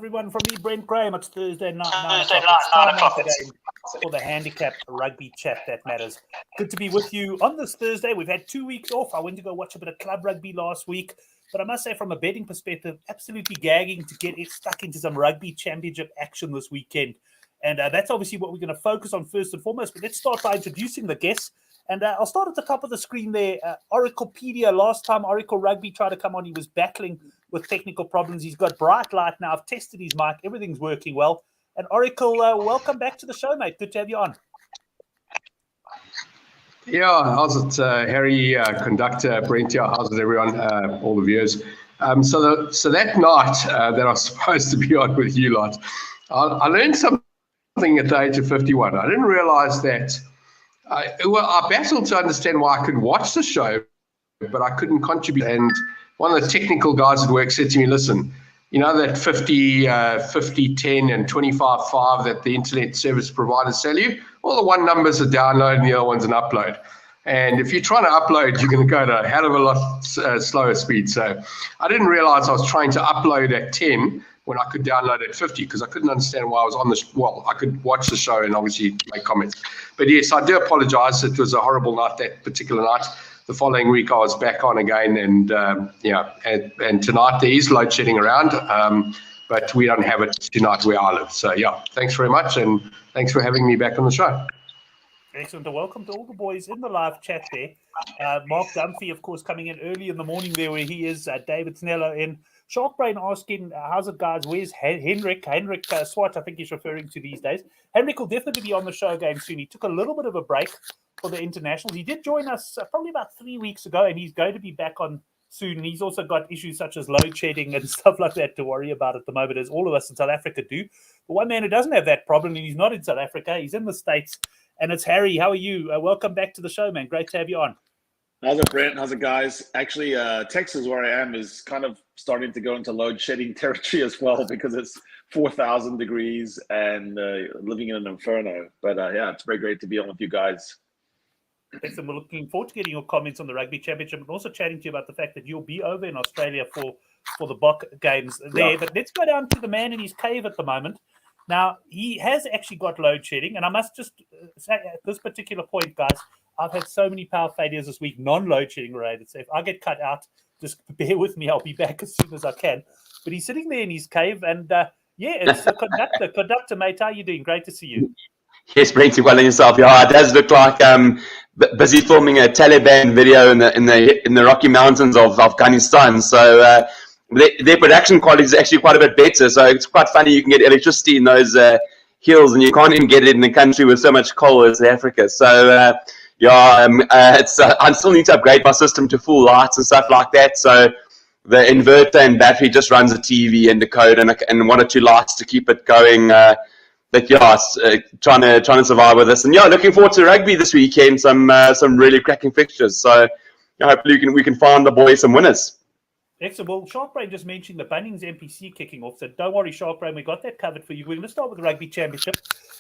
everyone, from me, Brent Graham. It's Thursday night, 9 o'clock. For the Handicap Rugby Chat that matters. Good to be with you on this Thursday. We've had 2 weeks off. I went to go watch a bit of club rugby last week. But I must say, from a betting perspective, absolutely gagging to get stuck into some Rugby Championship action this weekend. And that's obviously what we're going to focus on first and foremost. But let's start by introducing the guests. And I'll start at the top of the screen there. Oraclepedia, last time Oracle Rugby tried to come on, he was battling with technical problems. He's got bright light now. I've tested his mic. Everything's working well. And Oracle, welcome back to the show, mate. Good to have you on. Yeah, how's it, Harry, conductor, Brent? Yeah, how's it, everyone, all the viewers? So that night that I was supposed to be on with you lot, I learned something at the age of 51. I didn't realize that. I battled to understand why I could watch the show, but I couldn't contribute. And one of the technical guys at work said to me, listen, you know that 50-10 and 25-5 that the internet service providers sell you? Well, the one number's a download and the other one's an upload. And if you're trying to upload, you're going to go to a hell of a lot slower speed. So I didn't realize I was trying to upload at 10 when I could download at 50 because I couldn't understand why I was on this. Well, I could watch the show and obviously make comments. But yes, I do apologize. It was a horrible night that particular night. The following week I was back on again, and and tonight there is load shedding around, but we don't have it tonight where I live. So yeah, thanks very much, and thanks for having me back on the show. Excellent. Welcome to all the boys in the live chat there. Mark Dunphy, of course, coming in early in the morning there where he is. David Snello in. Sharkbrain asking, how's it, guys? Where's Henrik? Henrik Swart, I think he's referring to these days. Henrik will definitely be on the show again soon. He took a little bit of a break for the internationals. He did join us probably about 3 weeks ago, and he's going to be back on soon. And he's also got issues such as load shedding and stuff like that to worry about at the moment, as all of us in South Africa do. But one man who doesn't have that problem, and he's not in South Africa, he's in the States, and it's Harry. How are you? Welcome back to the show, man. Great to have you on. How's it, Brent? How's it, guys? Actually, Texas, where I am, is kind of starting to go into load shedding territory as well because it's 4,000 degrees and living in an inferno. But yeah, it's very great to be on with you guys. Excellent. We're looking forward to getting your comments on the Rugby Championship and also chatting to you about the fact that you'll be over in Australia for the Bok games there. Yeah. But let's go down to the man in his cave at the moment. Now, he has actually got load shedding, and I must just say at this particular point, guys, I've had so many power failures this week, non-load shedding related. So if I get cut out, just bear with me. I'll be back as soon as I can. But he's sitting there in his cave, and it's the conductor. Conductor, mate, how are you doing? Great to see you. Yes, Brent, well in yourself. Yeah, it does look like busy filming a Taliban video in the Rocky Mountains of Afghanistan. So their production quality is actually quite a bit better. So it's quite funny. You can get electricity in those hills, and you can't even get it in a country with so much coal as Africa. So I still need to upgrade my system to full lights and stuff like that. So the inverter and battery just runs a TV and the code and one or two lights to keep it going. Trying to survive with this, and looking forward to rugby this weekend. Some really cracking fixtures. So hopefully we can find the boys some winners. Excellent. Well, Sharkbrain just mentioned the Bunnings NPC kicking off, so don't worry, Sharkbrain, we got that covered for you. We're going to start with the Rugby Championship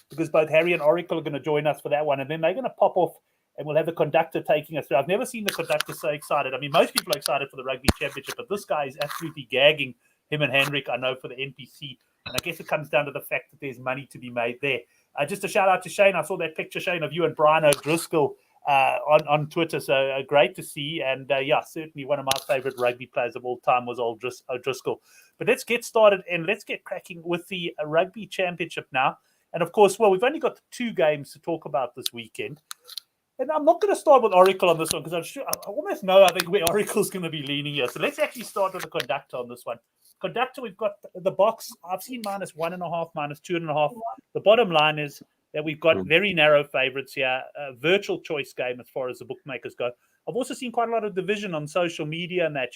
because both Harry and Oracle are going to join us for that one, and then they're going to pop off and we'll have the conductor taking us through. I've never seen the conductor so excited. I mean, most people are excited for the Rugby Championship, but this guy is absolutely gagging, him and Henrik, I know, for the NPC. And I guess it comes down to the fact that there's money to be made there. Just a shout out to Shane. I saw that picture, Shane, of you and Brian O'Driscoll on Twitter. So great to see. And certainly one of my favorite rugby players of all time was O'Driscoll. But let's get started and let's get cracking with the Rugby Championship now. And of course, we've only got 2 games to talk about this weekend. And I'm not going to start with Oracle on this one because I almost know, I think, where Oracle's going to be leaning here. So let's actually start with the conductor on this one. Conductor, we've got the box. I've seen -1.5, -2.5. The bottom line is that we've got very narrow favorites here, a virtual choice game as far as the bookmakers go. I've also seen quite a lot of division on social media and that,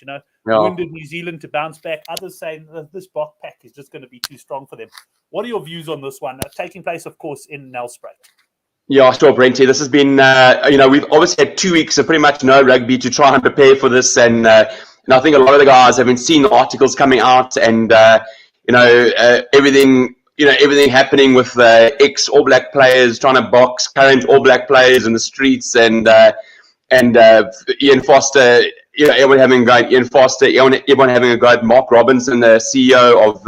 Wounded New Zealand to bounce back. Others saying this Bok pack is just going to be too strong for them. What are your views on this one? Taking place, of course, in Nelspruit. Yeah, sure, Brent. This has been, we've obviously had 2 weeks of pretty much no rugby to try and prepare for this. And I think a lot of the guys haven't seen the articles coming out and, everything happening with ex-All Black players trying to box current All Black players in the streets and Ian Foster, everyone having a go at Ian Foster, everyone having a go at Mark Robinson, the CEO of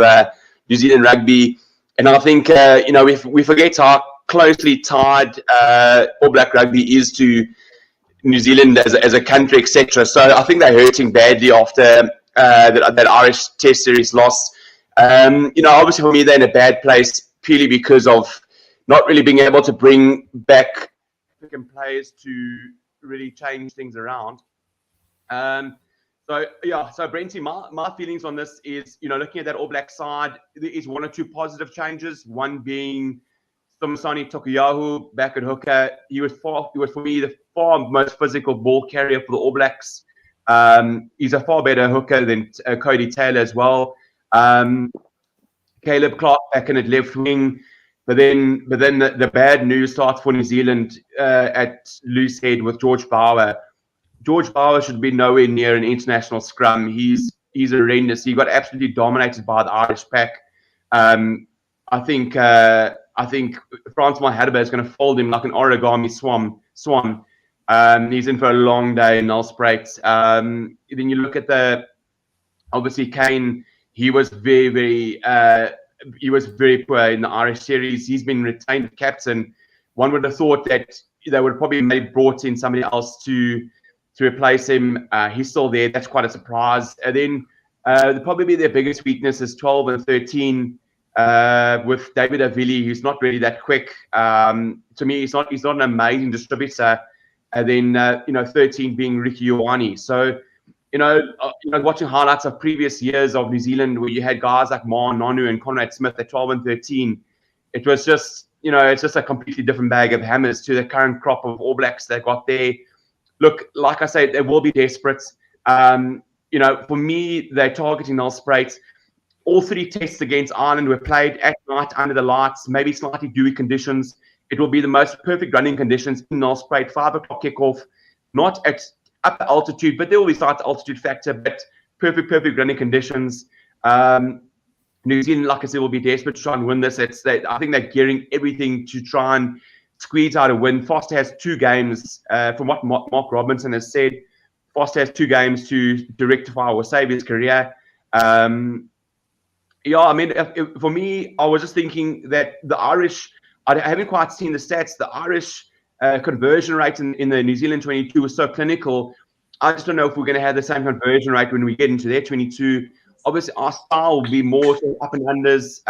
New Zealand rugby. And I think, if we forget how closely tied All Black rugby is to New Zealand as a country, etc. So I think they're hurting badly after that Irish Test Series loss. Obviously for me, they're in a bad place purely because of not really being able to bring back African players to really change things around. So Brenty, my feelings on this is, looking at that All Black side, there is one or two positive changes. One being Somasani Tokuyahu back at hooker. He was for me the far most physical ball carrier for the All Blacks. He's a far better hooker than Cody Taylor as well. Caleb Clark back in at left wing. But then the bad news starts for New Zealand at loose head with George Bauer. George Bauer should be nowhere near an international scrum. He's horrendous. He got absolutely dominated by the Irish pack. I think Frans Malherbe is going to fold him like an origami swan. He's in for a long day in Nelspruit. Then you look at obviously Kane. He was very poor in the Irish series. He's been retained as captain. One would have thought that they would have probably maybe brought in somebody else to replace him. He's still there. That's quite a surprise. And then probably their biggest weakness is 12 and 13 with David Avili, who's not really that quick. To me, he's not an amazing distributor. And then 13 being Ricky Ioane. So watching highlights of previous years of New Zealand where you had guys like Ma Nonu and Conrad Smith at 12 and 13, it was just it's just a completely different bag of hammers to the current crop of All Blacks that got there. Look, like I say, they will be desperate. For me, they're targeting Nelspruit. All 3 tests against Ireland were played at night under the lights, maybe slightly dewy conditions. It will be the most perfect running conditions in Nelspruit, 5 o'clock kickoff, not at upper altitude, but there will be slight altitude factor, but perfect running conditions. New Zealand, like I said, will be desperate to try and win this. I think they're gearing everything to try and squeeze out a win. Foster has 2 games, from what Mark Robinson has said. Foster has 2 games to rectify or save his career. For me, I was just thinking that the Irish, I haven't quite seen the stats. The Irish conversion rate in the New Zealand 22 was so clinical. I just don't know if we're going to have the same conversion rate when we get into their 22. Obviously, our style will be more up and unders,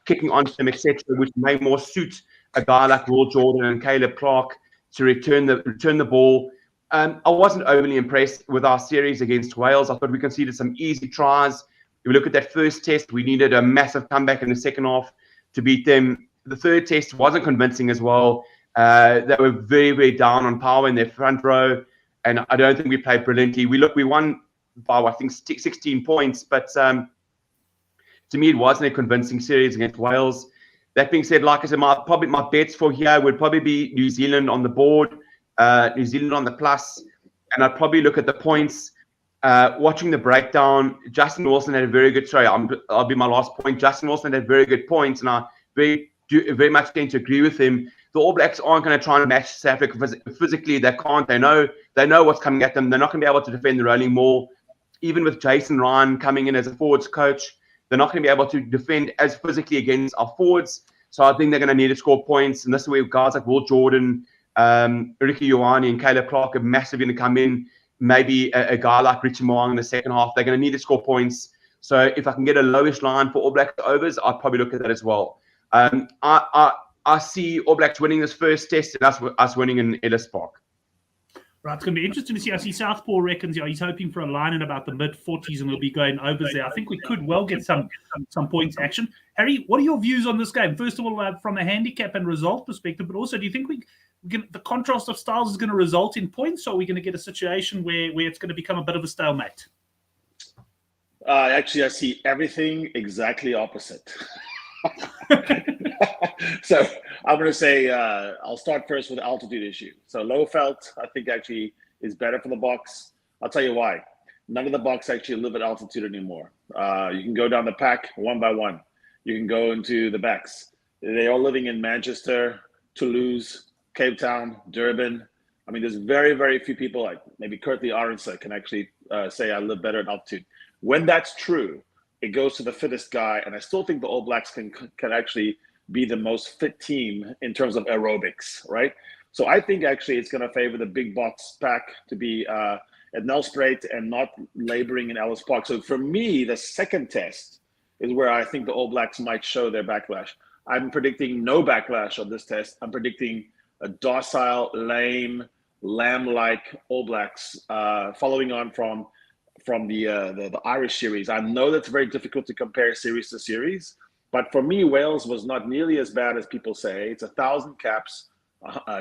kicking onto them, etc., which may more suit a guy like Will Jordan and Caleb Clark to return the ball. I wasn't overly impressed with our series against Wales. I thought we conceded some easy tries. If we look at that first test, we needed a massive comeback in the second half to beat them. The third test wasn't convincing as well. They were very, very down on power in their front row, and I don't think we played brilliantly. We won by, I think, 16 points, but to me, it wasn't a convincing series against Wales. That being said, like I said, my bets for here would probably be New Zealand on the board, New Zealand on the plus, and I'd probably look at the points. Watching the breakdown, Justin Wilson had a very good. Sorry, I'll be my last point. Justin Wilson had very good points, and I very much tend to agree with him. The All Blacks aren't going to try and match South Africa physically. They can't. They know what's coming at them. They're not going to be able to defend the rolling maul. Even with Jason Ryan coming in as a forwards coach, they're not going to be able to defend as physically against our forwards. So I think they're going to need to score points. And this is where guys like Will Jordan, Ricky Ioane and Caleb Clark are massively going to come in. Maybe a guy like Richie Moang in the second half. They're going to need to score points. So if I can get a lowish line for All Blacks overs, I'd probably look at that as well. I see All Blacks winning this first test and us winning in Ellis Park. Right, it's going to be interesting to see. I see Southpaw reckons he's hoping for a line in about the mid-40s and we'll be going overs there. I think we could well get some points action. Harry, what are your views on this game? First of all, from a handicap and result perspective, but also do you think the contrast of styles is going to result in points, or are we going to get a situation where it's going to become a bit of a stalemate? Actually, I see everything exactly opposite. So I'm going to say I'll start first with the altitude issue. So Lowveld, I think, actually is better for the Boks. I'll tell you why. None of the Boks actually live at altitude anymore. You can go down the pack one by one. You can go into the backs. They're all living in Manchester, Toulouse, Cape Town, Durban. I mean, there's very, very few people, like maybe Kurtley Arendse, can actually say I live better at altitude. When that's true, it goes to the fittest guy, and I still think the All Blacks can actually be the most fit team in terms of aerobics, right? So I think actually it's going to favor the big box pack to be at Nelspruit and not laboring in Ellis Park. So for me, the second test is where I think the All Blacks might show their backlash. I'm predicting no backlash on this test. I'm predicting a docile, lame, lamb-like All Blacks, following on from the Irish series. I know that's very difficult to compare series to series, but for me, Wales was not nearly as bad as people say. It's 1,000 caps,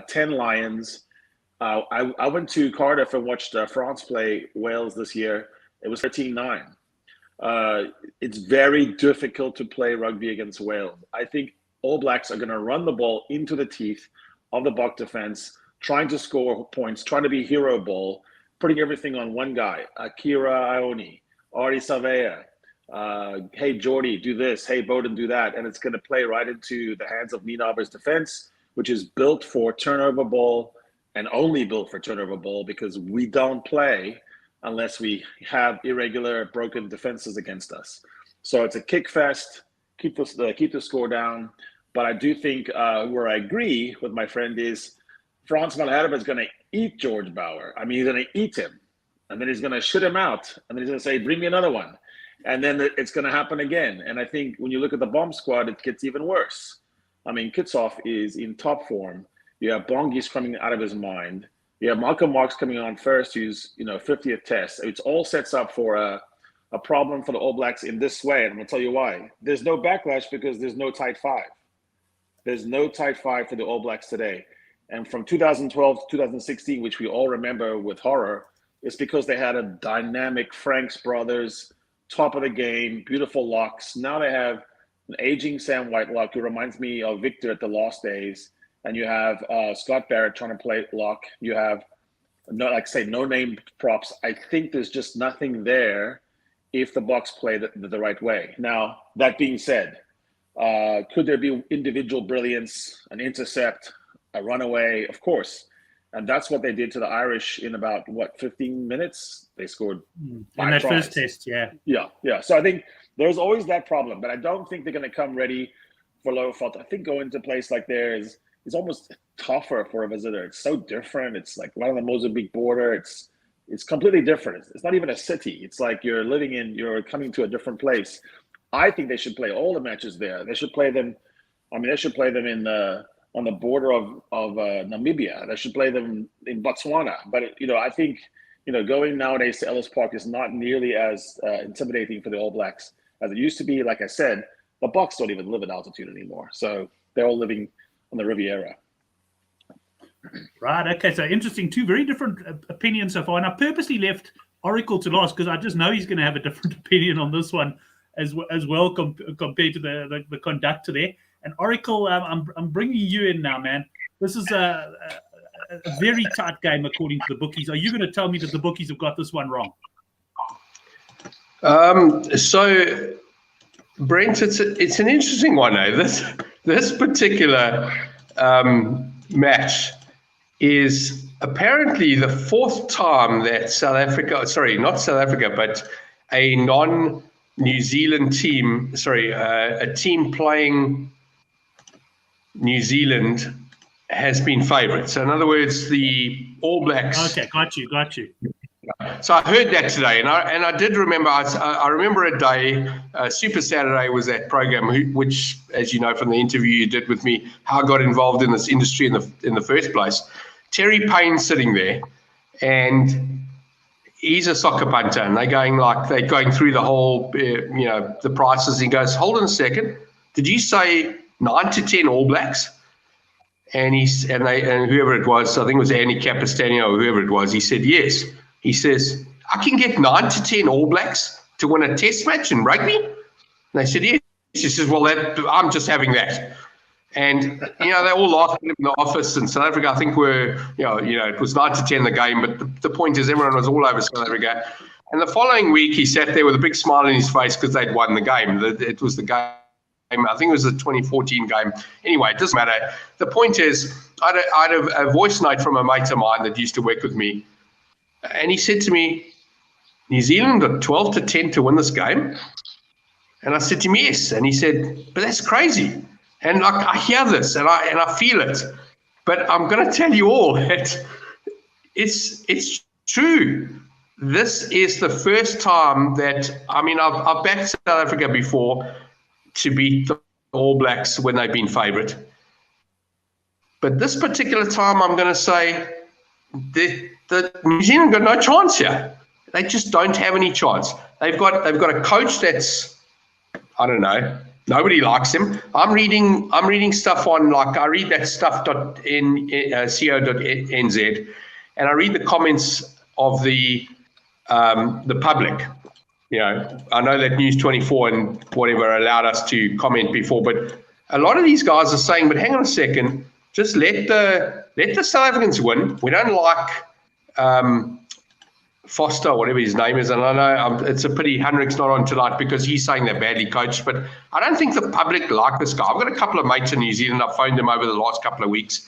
10 Lions. I went to Cardiff and watched France play Wales this year. It was 13-9. It's very difficult to play rugby against Wales. I think All Blacks are going to run the ball into the teeth of the Bok defense, trying to score points, trying to be hero ball, putting everything on one guy, Akira Ione, Artie Savea, hey, Jordy, do this, hey, Bowden, do that. And it's going to play right into the hands of Nienaber's defense, which is built for turnover ball and only built for turnover ball, because we don't play unless we have irregular, broken defenses against us. So it's a kick fest, keep the score down. But I do think where I agree with my friend is Frans van Herpen is going to eat George Bauer. I mean, he's going to eat him. And then he's going to shit him out. And then he's going to say, bring me another one. And then it's going to happen again. And I think when you look at the bomb squad, it gets even worse. I mean, Kitsoff is in top form. You have Bongi's coming out of his mind. You have Malcolm Marx coming on first, who's, 50th test. It all sets up for a problem for the All Blacks in this way. And I'm going to tell you why. There's no backlash because there's no tight five. There's no tight five for the All Blacks today. And from 2012 to 2016, which we all remember with horror, it's because they had a dynamic Franks brothers, top of the game, beautiful locks. Now they have an aging Sam Whitelock, who reminds me of Victor at the Lost Days. And you have Scott Barrett trying to play lock. You have, no-name props. I think there's just nothing there if the Boks play the right way. Now, that being said, could there be individual brilliance, an intercept, a runaway? Of course. And that's what they did to the Irish in about, 15 minutes? They scored 5 in that tries. first test, yeah. Yeah. So I think there's always that problem, but I don't think they're going to come ready for low fault. I think going to a place like there is almost tougher for a visitor. It's so different. It's like right on the Mozambique border. It's completely different. It's not even a city. It's like you're coming to a different place. I think they should play all the matches there. They should play them. They should play them on the border of Namibia. They should play them in Botswana. But I think going nowadays to Ellis Park is not nearly as intimidating for the All Blacks as it used to be. Like I said, the Boks don't even live at altitude anymore, so they're all living on the Riviera. Right. Okay. So interesting. Two very different opinions so far. And I purposely left Oracle to last because I just know he's going to have a different opinion on this one as well compared to the conductor there. And Oracle, I'm bringing you in now, man. This is a very tight game according to the bookies. Are you going to tell me that the bookies have got this one wrong? So, Brent, it's an interesting one. This particular match is apparently the 4th time that but a non-New Zealand team, a team playing New Zealand has been favourite. So in other words, the All Blacks. Okay, got you. So I heard that today, and I did remember. I remember a day, Super Saturday was that program, which, as you know from the interview you did with me, how I got involved in this industry in the first place. Terry Payne's sitting there, and he's a soccer punter, and they're going through the whole, the prices. He goes, "Hold on a second, did you say 9 to 10 All Blacks?" And whoever it was, I think it was Handicap or whoever it was, he said yes. He says, "I can get 9 to 10 All Blacks to win a test match in rugby?" And they said, "Yes." He says, "Well, I'm just having that." And, they all laughed at him in the office in South Africa. I think it was 9 to 10 the game, but the point is everyone was all over South Africa. And the following week, he sat there with a big smile on his face because they'd won the game. It was the game. I think it was the 2014 game. Anyway, it doesn't matter. The point is, I had a voice note from a mate of mine that used to work with me. And he said to me, "New Zealand got 12 to 10 to win this game." And I said to him, yes. And he said, but that's crazy. And like, I hear this and I feel it. But I'm going to tell you all that it's true. This is the first time that, I mean, I've backed South Africa before to beat the All Blacks when they've been favourite. But this particular time, I'm going to say that New Zealand got no chance here. They just don't have any chance. They've got a coach that's, I don't know, nobody likes him. I'm reading stuff on, like, I read that stuff.co.nz, and I read the comments of the public. You know, I know that News 24 and whatever allowed us to comment before, but a lot of these guys are saying, but hang on a second, just let the South Africans win. We don't like Foster, whatever his name is, and I know it's a pity Henrik's not on tonight because he's saying they're badly coached, but I don't think the public like this guy. I've got a couple of mates in New Zealand. I've phoned them over the last couple of weeks,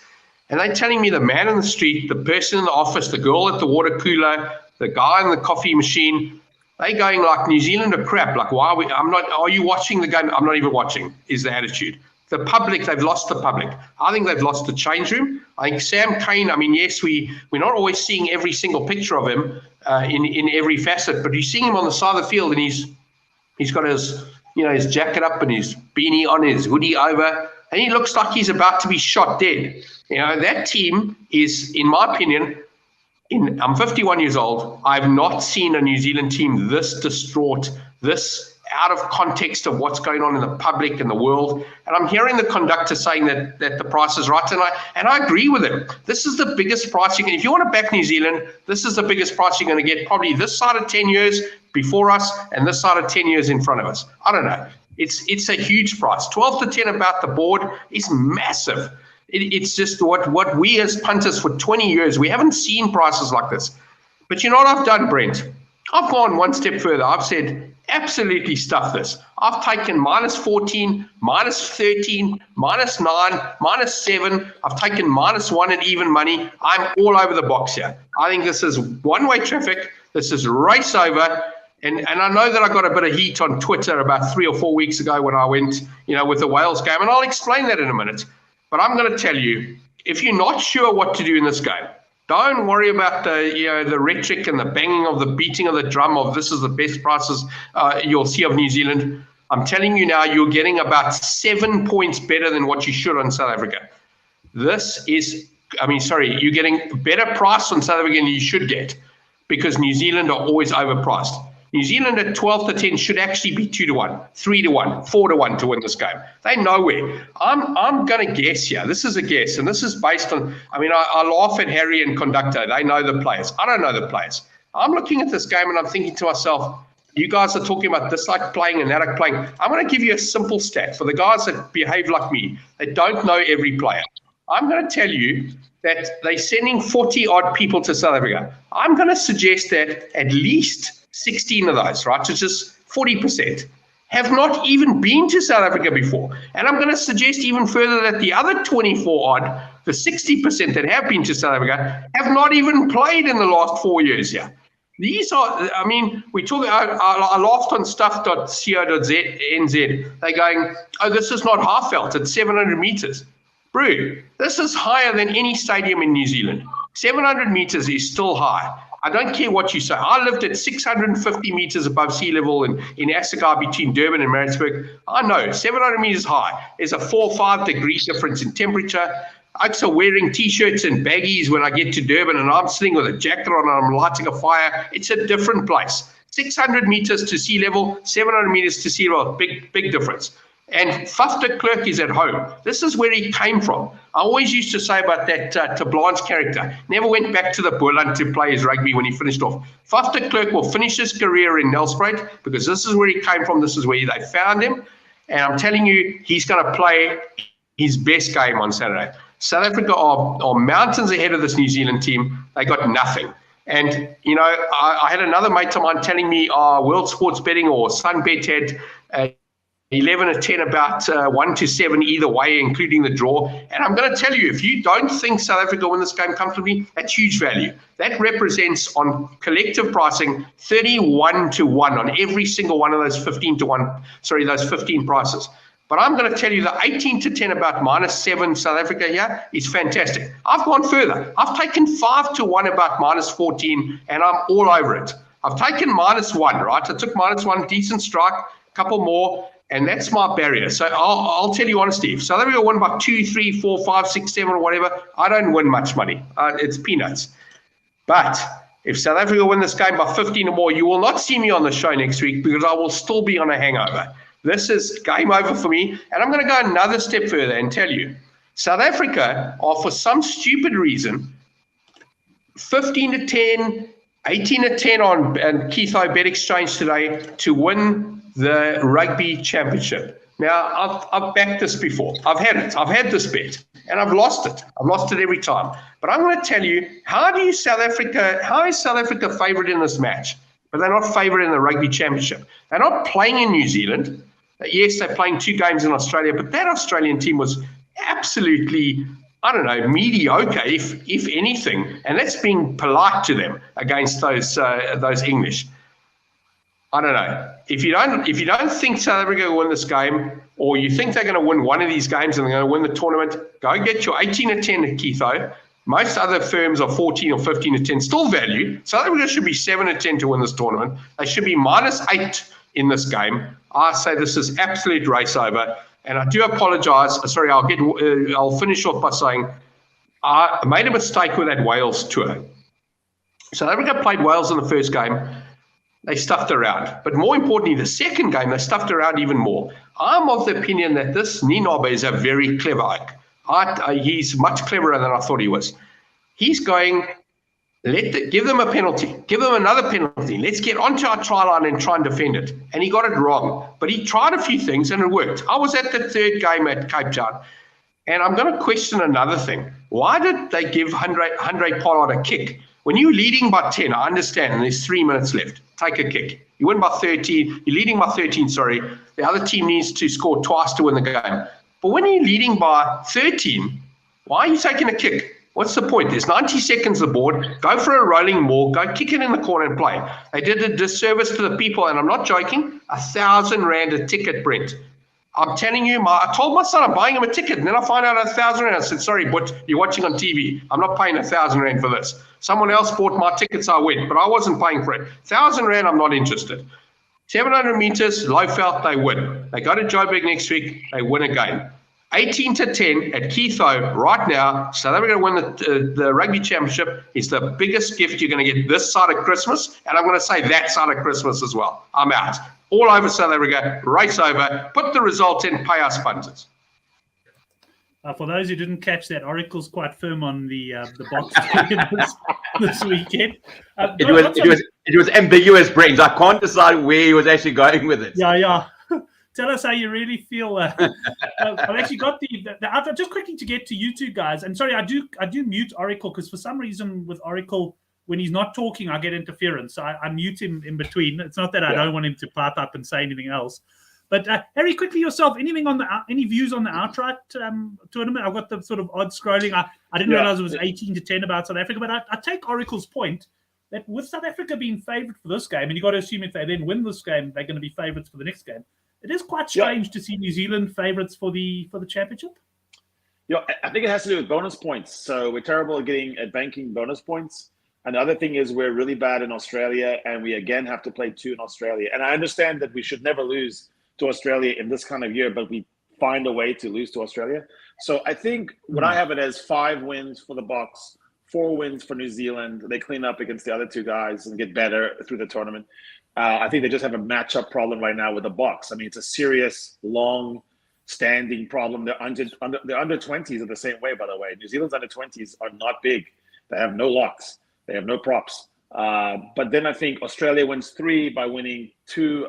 and they're telling me the man in the street, the person in the office, the girl at the water cooler, the guy in the coffee machine, they going like, New Zealand are crap. Like, why are we? Are you watching the game? I'm not even watching, is the attitude. The public, they've lost the public. I think they've lost the change room. I think Sam Cane, I mean, yes, we're not always seeing every single picture of him in every facet, but you're seeing him on the side of the field and he's got his, you know, his jacket up and his beanie on, his hoodie over, and he looks like he's about to be shot dead. You know, that team is, in my opinion, I'm 51 years old. I've not seen a New Zealand team this distraught, this out of context of what's going on in the public and the world. And I'm hearing the conductor saying that the price is right, and I agree with him. This is the biggest price you can, if you want to back New Zealand, this is the biggest price you're going to get, probably this side of 10 years before us and this side of 10 years in front of us. I don't know. It's a huge price. 12 to 10 about the board is massive. It's just what we as punters for 20 years, we haven't seen prices like this. But you know what I've done, Brent? I've gone one step further. I've said, absolutely stuff this. I've taken -14, -13, -9, -7. I've taken -1 at even money. I'm all over the box here. I think this is one-way traffic. This is race over. And I know that I got a bit of heat on Twitter about 3 or 4 weeks ago when I went, you know, with the Wales game. And I'll explain that in a minute. But I'm going to tell you, if you're not sure what to do in this game, don't worry about the rhetoric and the banging of the beating of the drum of this is the best prices you'll see of New Zealand. I'm telling you now, you're getting about 7 points better than what you should on South Africa. You're getting a better price on South Africa than you should get because New Zealand are always overpriced. New Zealand at 12 to 10 should actually be 2 to 1, 3 to 1, 4 to 1 to win this game. They're nowhere. I'm going to guess here. This is a guess, and this is based on, I laugh at Harry and Conductor. They know the players. I don't know the players. I'm looking at this game and I'm thinking to myself, you guys are talking about this like playing and that like playing. I'm going to give you a simple stat for the guys that behave like me, that don't know every player. I'm going to tell you that they're sending 40-odd people to South Africa. I'm going to suggest that at least 16 of those, right, so just 40%, have not even been to South Africa before. And I'm going to suggest even further that the other 24-odd, the 60% that have been to South Africa, have not even played in the last 4 years here. These are, we talk. I laughed on stuff.co.nz. They're going, oh, this is not Halfveld, it's 700 meters. Bro, this is higher than any stadium in New Zealand. 700 meters is still high. I don't care what you say. I lived at 650 meters above sea level in Assegai between Durban and Maritzburg. I know, 700 meters high. There's a 4 or 5 degree difference in temperature. I'm still wearing T-shirts and baggies when I get to Durban, and I'm sitting with a jacket on and I'm lighting a fire. It's a different place. 600 meters to sea level, 700 meters to sea level, big difference. And Faf de Klerk is at home. This is where he came from. I always used to say about that Tablan's character. Never went back to the Boland to play his rugby when he finished off. Faf de Klerk will finish his career in Nelspruit because this is where he came from. This is where they found him. And I'm telling you, he's going to play his best game on Saturday. South Africa are mountains ahead of this New Zealand team. They got nothing. And, I had another mate of mine telling me World Sports Betting or Sunbet had 11 at 10, about 1-7 either way, including the draw. And I'm going to tell you, if you don't think South Africa will win this game comfortably, that's huge value. That represents on collective pricing 31-1 on every single one of those 15-1. Sorry, those 15 prices. But I'm going to tell you the 18-10 about -7 South Africa here is fantastic. I've gone further. I've taken 5-1 about -14, and I'm all over it. I've taken -1, right? I took -1, decent strike, couple more, and that's my barrier. So I'll tell you honestly, if South Africa win by 2, 3, 4, 5, 6, 7, or whatever, I don't win much money. It's peanuts. But if South Africa win this game by 15 or more, you will not see me on the show next week because I will still be on a hangover. This is game over for me, and I'm going to go another step further and tell you, South Africa are, for some stupid reason, 15-10, 18-10 on Keith I Bet Exchange today to win the Rugby Championship. Now, I've backed this before. I've had it. I've had this bet, and I've lost it. I've lost it every time. But I'm going to tell you, how is South Africa favourite in this match? But they're not favourite in the Rugby Championship. They're not playing in New Zealand. Yes, they're playing 2 games in Australia, but that Australian team was absolutely, I don't know, mediocre, if anything. And that's being polite to them against those English. I don't know. If you don't think South Africa will win this game, or you think they're going to win one of these games and they're going to win the tournament, go get your 18-10 at Keitho. Most other firms are 14 or 15-10, still value. South Africa should be 7-10 to win this tournament. They should be -8 in this game. I say this is absolute race over, and I do apologise. Sorry, I'll finish off by saying I made a mistake with that Wales tour. South Africa played Wales in the first game. They stuffed around. But more importantly, the second game, they stuffed around even more. I'm of the opinion that this Ninobe is a very clever oak. He's much cleverer than I thought he was. He's going, give them a penalty. Give them another penalty. Let's get onto our try line and try and defend it. And he got it wrong. But he tried a few things and it worked. I was at the third game at Cape Town. And I'm going to question another thing. Why did they give Handré Pollard a kick? When you're leading by 10, I understand, and there's 3 minutes left. Take a kick. You win by 13. You're leading by 13, sorry. The other team needs to score twice to win the game. But when you're leading by 13, why are you taking a kick? What's the point? There's 90 seconds aboard. Go for a rolling maul. Go kick it in the corner and play. They did a disservice to the people, and I'm not joking, 1,000 Rand a ticket, Brent. I'm telling you, I told my son I'm buying him a ticket, and then I find out 1,000 Rand. I said, sorry, but you're watching on TV. I'm not paying 1,000 Rand for this. Someone else bought my tickets, I went, but I wasn't paying for it. 1,000 Rand, I'm not interested. 700 meters, low felt, they win. They go to Joburg next week, they win again. 18-10 at Keitho right now. South Africa win the Rugby Championship. It's the biggest gift you're going to get this side of Christmas, and I'm going to say that side of Christmas as well. I'm out. All over South Africa, race over, put the result in, pay us punters. For those who didn't catch that, Oracle's quite firm on the box this weekend. It was ambiguous, Brent. I can't decide where he was actually going with it. Yeah. Tell us how you really feel. I've actually got the just quickly to get to you two guys. And sorry, I do mute Oracle because for some reason with Oracle, when he's not talking, I get interference. So I mute him in between. It's not that I don't want him to pipe up and say anything else. But Harry, quickly yourself, any views on the outright tournament? I've got the sort of odd scrolling. I didn't realize it was 18-10 about South Africa, but I take Oracle's point that with South Africa being favourite for this game, and you've got to assume if they then win this game, they're going to be favourites for the next game. It is quite strange to see New Zealand favourites for the championship. Yeah, I think it has to do with bonus points. So we're terrible at banking bonus points. And the other thing is we're really bad in Australia, and we again have to play 2 in Australia. And I understand that we should never lose to Australia in this kind of year, but we find a way to lose to Australia. So I think what I have it as 5 wins for the Boks, 4 wins for New Zealand. They clean up against the other 2 guys and get better through the tournament. I think they just have a matchup problem right now with the Boks. I mean, it's a serious, long-standing problem. The under-20s are the same way, by the way. New Zealand's under-20s are not big. They have no locks. They have no props. But then I think Australia wins 3 by winning 2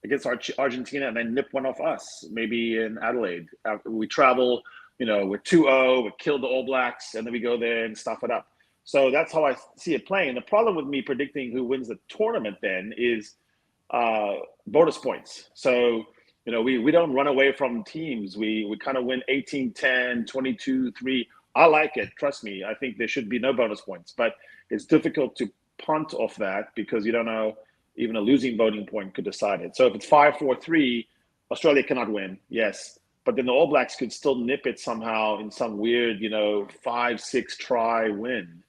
against Argentina and then nip 1 off us, maybe in Adelaide. We travel, we're 2-0, we killed the All Blacks, and then we go there and stuff it up. So that's how I see it playing. The problem with me predicting who wins the tournament then is bonus points. So, we don't run away from teams. We kind of win 18-10, 22-3. I like it. Trust me. I think there should be no bonus points, but it's difficult to punt off that because you don't know, even a losing voting point could decide it. So if it's 5-4-3, Australia cannot win. Yes. But then the All Blacks could still nip it somehow in some weird, 5-6 try win.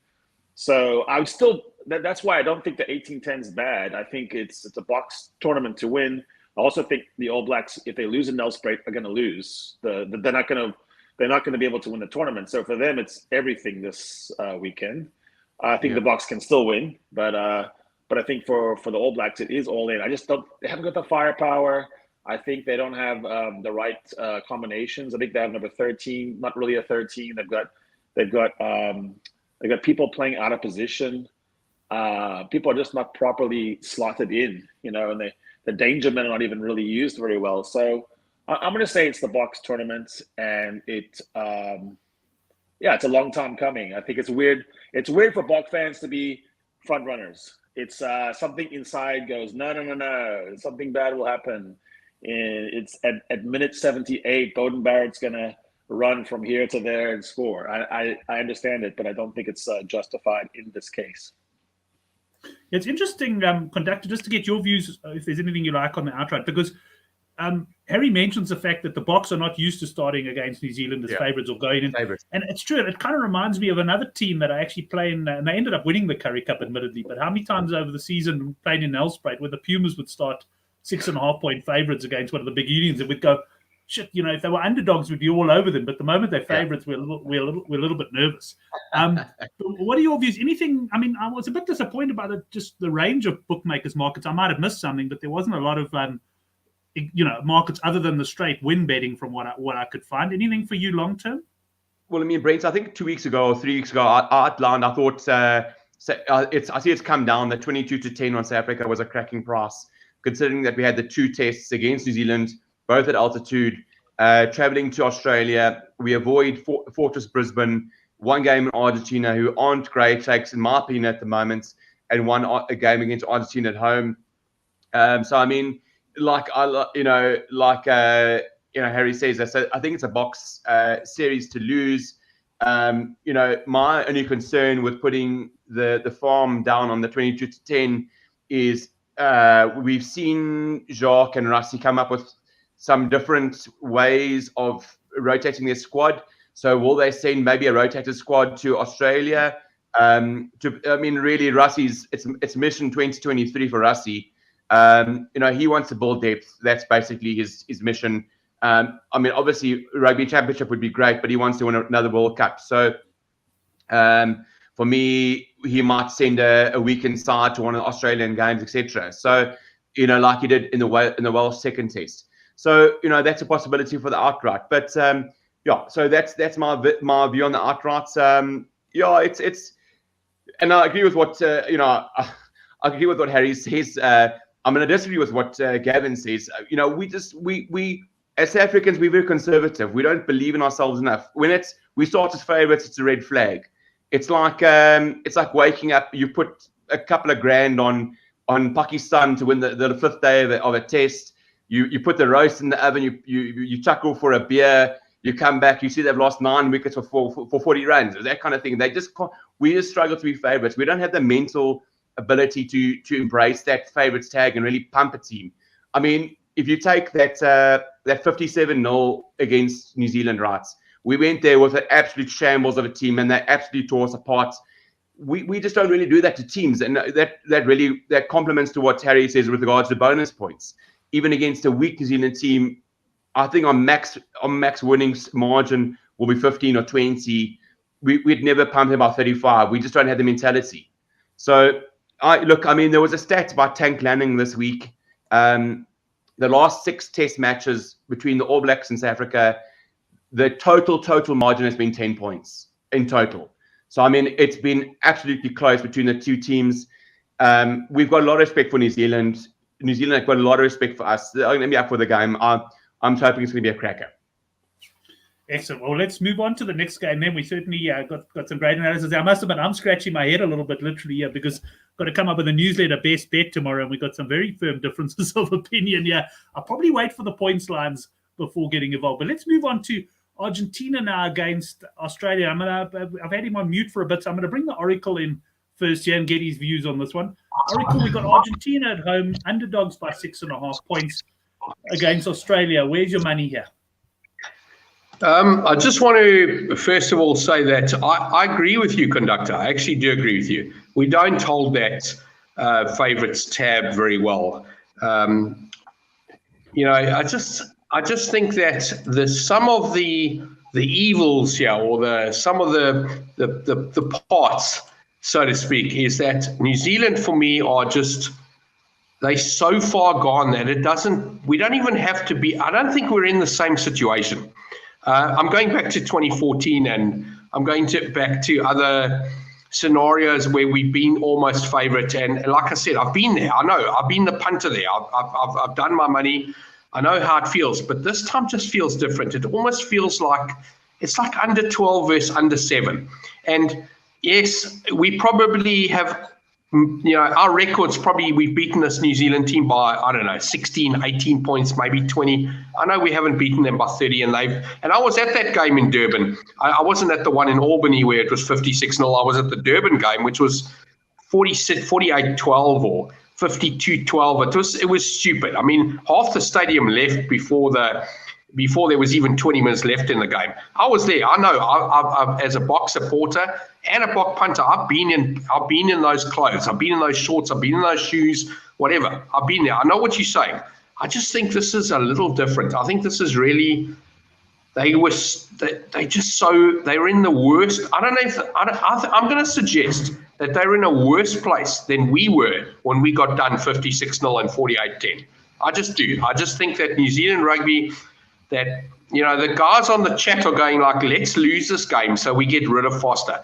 So I would still, that's why I don't think the 18-10 is bad. I think it's a box tournament to win. I also think the All Blacks, if they lose in Nelspruit, are going to lose. They're not going to be able to win the tournament. So for them, it's everything this weekend. I think the Box can still win, but I think for the All Blacks, it is all in. They haven't got the firepower. I think they don't have the right combinations. I think they have number 13, not really a 13. They've got people playing out of position. People are just not properly slotted in, and the danger men are not even really used very well. So I'm going to say it's the Box tournament, and it's a long time coming. I think it's weird. It's weird for Box fans to be front runners. It's something inside goes, no, something bad will happen. And it's at minute 78, Bowden Barrett's going to run from here to there and score. I understand it, but I don't think it's justified in this case. It's interesting, Conductor, just to get your views, if there's anything you like on the outright, because Harry mentions the fact that the Box are not used to starting against New Zealand as favourites or going in. And it's true. It kind of reminds me of another team that I actually play in, and they ended up winning the Currie Cup, admittedly. But how many times over the season playing in Nelspruit where the Pumas would start 6.5-point favourites against one of the big unions, and we'd go, shit, if they were underdogs, we'd be all over them. But the moment they're favourites, we're a little bit nervous. What are your views? Anything? I mean, I was a bit disappointed by just the range of bookmakers markets. I might have missed something, but there wasn't a lot of markets other than the straight win betting from what I could find. Anything for you long term? Well, I mean, Brent, I think 2 weeks ago or 3 weeks ago, I outlined. I thought I see it's come down. The 22-10 on South Africa was a cracking price, considering that we had the 2 tests against New Zealand, both at altitude, traveling to Australia. We avoid Fortress Brisbane, 1 game in Argentina, who aren't great shakes in my opinion at the moment, and a game against Argentina at home. So I mean, Harry says, I think it's a Box series to lose. My only concern with putting the farm down on the 22-10 is we've seen Jacques and Rassie come up with some different ways of rotating their squad. So will they send maybe a rotated squad to Australia? Really, Rassie's it's mission 2023 for Rassie. He wants to build depth. That's basically his mission. Obviously, Rugby Championship would be great, but he wants to win another World Cup. So, for me, he might send a weekend side to one of the Australian games, etc. So, like he did in the Welsh second test. So, that's a possibility for the outright. But so that's my view on the outrights. It's and I agree with what I agree with what Harry says. I'm going to disagree with what Gavin says. We as South Africans, we're very conservative. We don't believe in ourselves enough. When we start as favourites, it's a red flag. It's like waking up. You put a couple of grand on Pakistan to win the 5th day of a test. You put the roast in the oven. You chuckle for a beer. You come back. You see they've lost 9 wickets for 40 runs. That kind of thing. We just struggle to be favourites. We don't have the mental ability to embrace that favourites tag and really pump a team. I mean, if you take that 57-0 against New Zealand, we went there with an absolute shambles of a team, and they absolutely tore us apart. We just don't really do that to teams, and that complements to what Harry says with regards to bonus points. Even against a weak New Zealand team, I think our max winnings margin will be 15 or 20. We'd never pump them by 35. We just don't have the mentality. So there was a stat by Tank Lanning this week. The last 6 test matches between the All Blacks and South Africa, the total margin has been 10 points in total. So, it's been absolutely close between the 2 teams. We've got a lot of respect for New Zealand. New Zealand have got a lot of respect for us. They're going to be up for the game. I'm hoping it's going to be a cracker. Excellent. Well, let's move on to the next game then. We certainly got some great analysis. I must admit, I'm scratching my head a little bit, literally, here, because I've got to come up with a newsletter best bet tomorrow, and we've got some very firm differences of opinion here. I'll probably wait for the points lines before getting involved. But let's move on to Argentina now against Australia. I've had him on mute for a bit, so I'm going to bring the Oracle in first here and get his views on this one. Oracle, we've got Argentina at home, underdogs by 6.5 points against Australia. Where's your money here? I just want to, first of all, say that I agree with you, Conductor. I actually do agree with you. We don't hold that favourites tab very well. I just think that some of the evils here, or some of the parts, so to speak, is that New Zealand for me are just, they're so far gone that we don't even have to be, I don't think we're in the same situation. I'm going back to 2014, and I'm going back to other scenarios where we've been almost favourite. And like I said, I've been there. I know. I've been the punter there. I've done my money. I know how it feels. But this time just feels different. It almost feels like it's like under 12 versus under 7. And yes, we probably have, our records probably, we've beaten this New Zealand team by, I don't know, 16, 18 points, maybe 20. I know we haven't beaten them by 30, and I was at that game in Durban. I wasn't at the one in Albany where it was 56-0. I was at the Durban game, which was 48-12 or 52-12. It was stupid. I mean, half the stadium left before there was even 20 minutes left in the game. I was there. I know. I've as a box supporter and a box punter, I've been in those clothes. I've been in those shorts. I've been in those shoes. Whatever. I've been there. I know what you're saying. I just think this is a little different. I think this is really. They were in the worst. I don't know if I'm going to suggest that they were in a worse place than we were when we got done 56-0 and 48-10. I just do. I just think that New Zealand rugby, that, the guys on the chat are going like, let's lose this game so we get rid of Foster.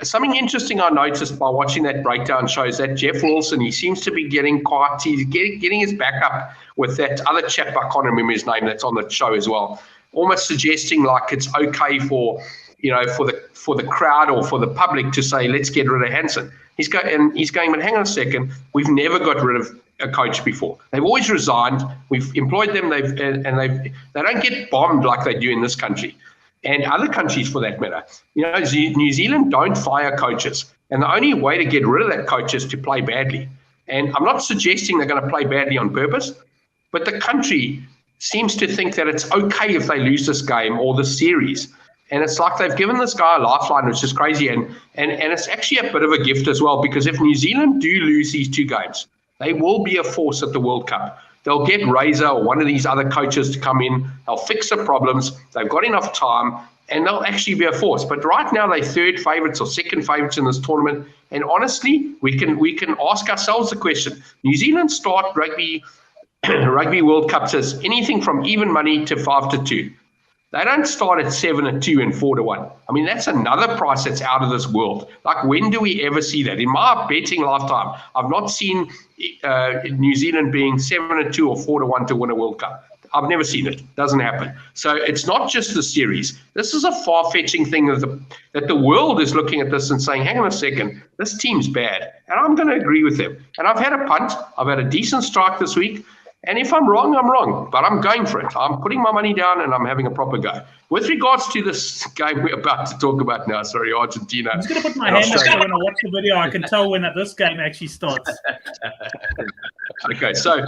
Something interesting I noticed by watching that breakdown shows that Jeff Wilson, he seems to be getting quiet. He's getting his back up with that other chap, I can't remember his name, that's on the show as well, almost suggesting like it's okay for the crowd or for the public to say, let's get rid of Hansen. He's going, but hang on a second, we've never got rid of a coach before. They've always resigned. We've employed them. They don't get bombed like they do in this country and other countries for that matter. New Zealand don't fire coaches, and the only way to get rid of that coach is to play badly. And I'm not suggesting they're going to play badly on purpose, but the country seems to think that it's okay if they lose this game or this series. And it's like they've given this guy a lifeline, which is crazy. And it's actually a bit of a gift as well, because if New Zealand do lose these 2 games, they will be a force at the World Cup. They'll get Razor or one of these other coaches to come in. They'll fix the problems. They've got enough time, and they'll actually be a force. But right now, they're third favourites or second favourites in this tournament. And honestly, we can ask ourselves the question: New Zealand start rugby World Cups as anything from even money to 5-2. They don't start at 7-2 and 4-1. I mean, that's another price that's out of this world. Like, when do we ever see that? In my betting lifetime, I've not seen New Zealand being 7-2 or 4-1 to win a World Cup. I've never seen it. Doesn't happen. So it's not just the series. This is a far-fetching thing that the world is looking at this and saying, hang on a second, this team's bad. And I'm going to agree with them. And I've had a punt. I've had a decent strike this week. And if I'm wrong, I'm wrong, but I'm going for it. I'm putting my money down and I'm having a proper go. With regards to this game we're about to talk about now, Argentina. I'm just going to put my hand up so when I watch the video, I can tell when this game actually starts. Okay, so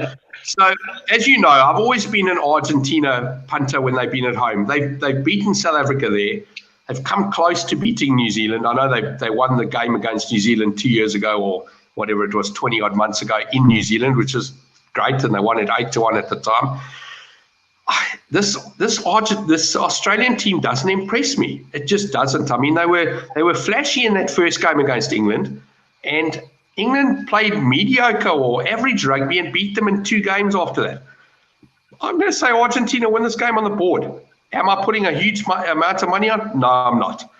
as you know, I've always been an Argentina punter when they've been at home. They've beaten South Africa there. They've come close to beating New Zealand. I know they won the game against New Zealand 2 years ago, or whatever it was, 20-odd months ago in New Zealand, which is great, and they won it 8-1 at the time. This Australian team doesn't impress me. It just doesn't. I mean, they were flashy in that first game against England, and England played mediocre or average rugby and beat them in 2 games after that. I'm going to say Argentina win this game on the board. Am I putting a huge amount of money on? No, I'm not.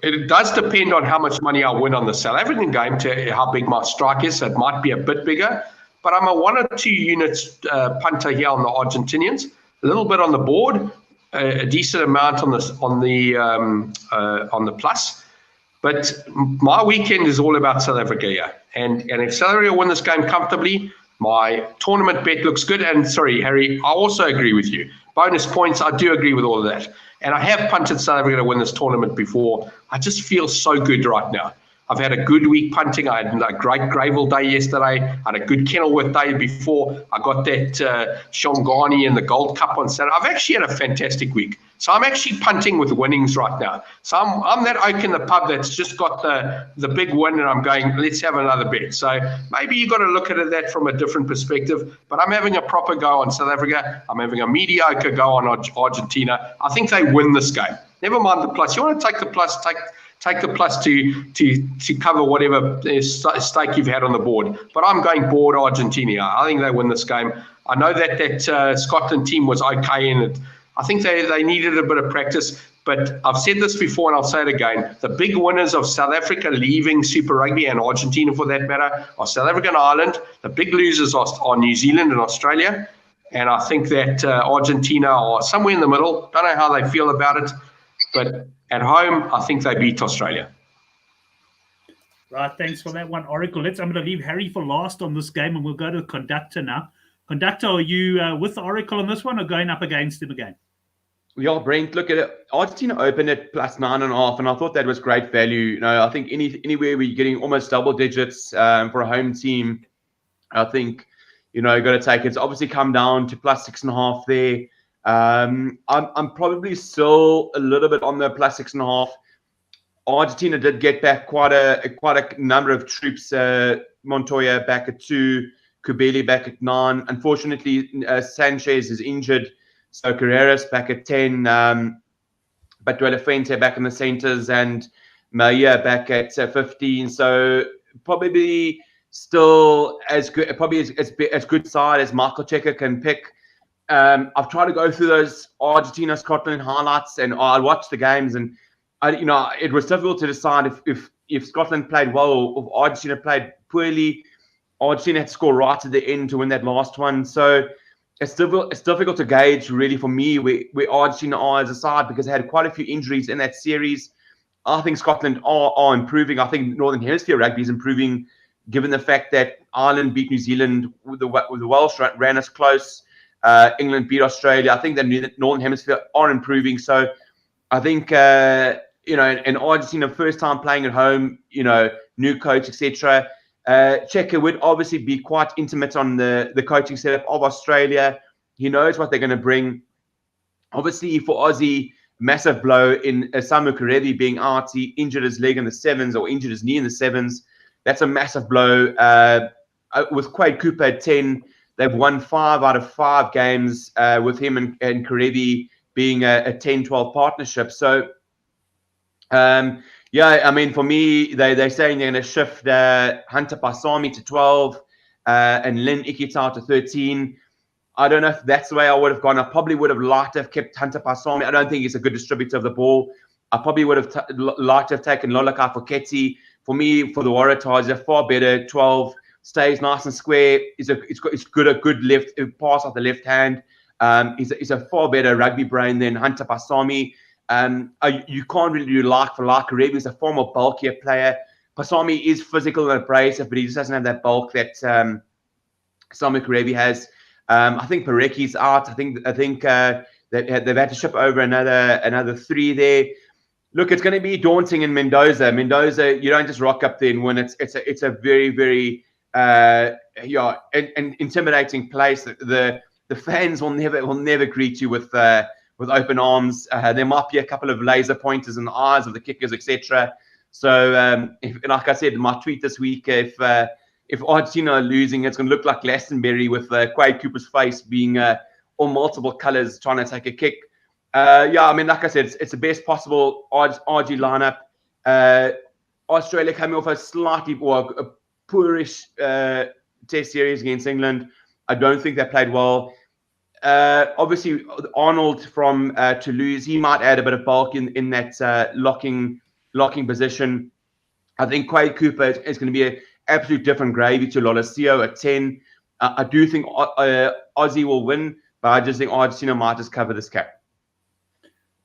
It does depend on how much money I win on the South African game to how big my strike is. So it might be a bit bigger. But I'm a 1 or 2 units punter here on the Argentinians, a little bit on the board. a decent amount on the plus. But my weekend is all about South Africa here. And if South Africa win this game comfortably, my tournament bet looks good. And sorry, Harry, I also agree with you. Bonus points, I do agree with all of that. And I have punted South Africa to win this tournament before. I just feel so good right now. I've had a good week punting. I had a great Gravel day yesterday. I had a good Kenilworth day before. I got that Shongani and the Gold Cup on Saturday. I've actually had a fantastic week. So I'm actually punting with winnings right now. So I'm that oak in the pub that's just got the big win, and I'm going, let's have another bet. So maybe you've got to look at that from a different perspective. But I'm having a proper go on South Africa. I'm having a mediocre go on Argentina. I think they win this game. Never mind the plus. You want to take the plus, take the plus to cover whatever stake you've had on the board. But I'm going board Argentina. I think they win this game. I know that Scotland team was okay in it. I think they needed a bit of practice, but I've said this before and I'll say it again. The big winners of South Africa leaving Super Rugby, and Argentina for that matter, are South Africa and Ireland. The big losers are New Zealand and Australia. And I think that Argentina are somewhere in the middle. Don't know how they feel about it, but at home, I think they beat Australia. Right, thanks for that one, Oracle. I'm going to leave Harry for last on this game, and we'll go to the conductor now. Conductor, are you with the Oracle on this one or going up against him again? Yeah, Brent, look at it. Argentina opened at plus 9.5, and I thought that was great value. You know, I think anywhere where you're getting almost double digits for a home team, I think, you know, you got to take it. It's obviously come down to plus 6.5 there. I'm probably still a little bit on the plus 6.5. Argentina did get back quite a number of troops. Montoya back at 2, Kubeli back at 9. Unfortunately, Sanchez is injured. So Carreras back at 10, but Duelafente back in the centres, and Maia back at 15. So probably still as good, probably as good side as Michael Checker can pick. I've tried to go through those Argentina Scotland highlights, and I watched the games, and it was difficult to decide if Scotland played well or if Argentina played poorly. Argentina had to score right at the end to win that last one, so. It's difficult to gauge, really, for me, where Argentina are as a side, because they had quite a few injuries in that series. I think Scotland are improving. I think Northern Hemisphere rugby is improving, given the fact that Ireland beat New Zealand, with the Welsh ran us close. England beat Australia. I think the Northern Hemisphere are improving. So I think, and Argentina, first time playing at home, new coach, etc. Checker would obviously be quite intimate on the coaching setup of Australia. He knows what they're going to bring. Obviously, for Aussie, massive blow in Samu Kerevi being out. He injured his leg in the 7s, or injured his knee in the 7s. That's a massive blow. With Quade Cooper at 10, they've won 5 out of 5 games with him and Kerevi being a 10-12 partnership. So, yeah, I mean, for me, they're saying they're going to shift Hunter Pasami to 12 and Lynn Ikitau to 13. I don't know if that's the way I would have gone. I probably would have liked to have kept Hunter Pasami. I don't think he's a good distributor of the ball. I probably would have liked to have taken Lolakai Foketi. For me, for the Waratahs, he's a far better 12. Stays nice and square. It's good, a good left pass off the left hand. He's a far better rugby brain than Hunter Pasami. You can't really do like for like. Kerevi is a far more bulkier player. Pasami is physical and abrasive, but he just doesn't have that bulk that Samu Kerevi has. I think Parecki's out. I think they've had to ship over another 3 there. Look, it's going to be daunting in Mendoza. Mendoza, you don't just rock up there and win. It's a very, very intimidating place. The fans will never greet you with open arms. There might be a couple of laser pointers in the eyes of the kickers, etc. So, like I said in my tweet this week, if Argentina are losing, it's going to look like Glastonbury with Quade Cooper's face being all multiple colors trying to take a kick. I mean, like I said, it's the best possible RG lineup. Australia coming off a poorish test series against England. I don't think they played well. Obviously, Arnold from Toulouse, he might add a bit of bulk in that locking position. I think Quade Cooper is going to be an absolute different gravy to Lolosio at 10. I do think Aussie will win, but I just think Argentina might just cover this cap.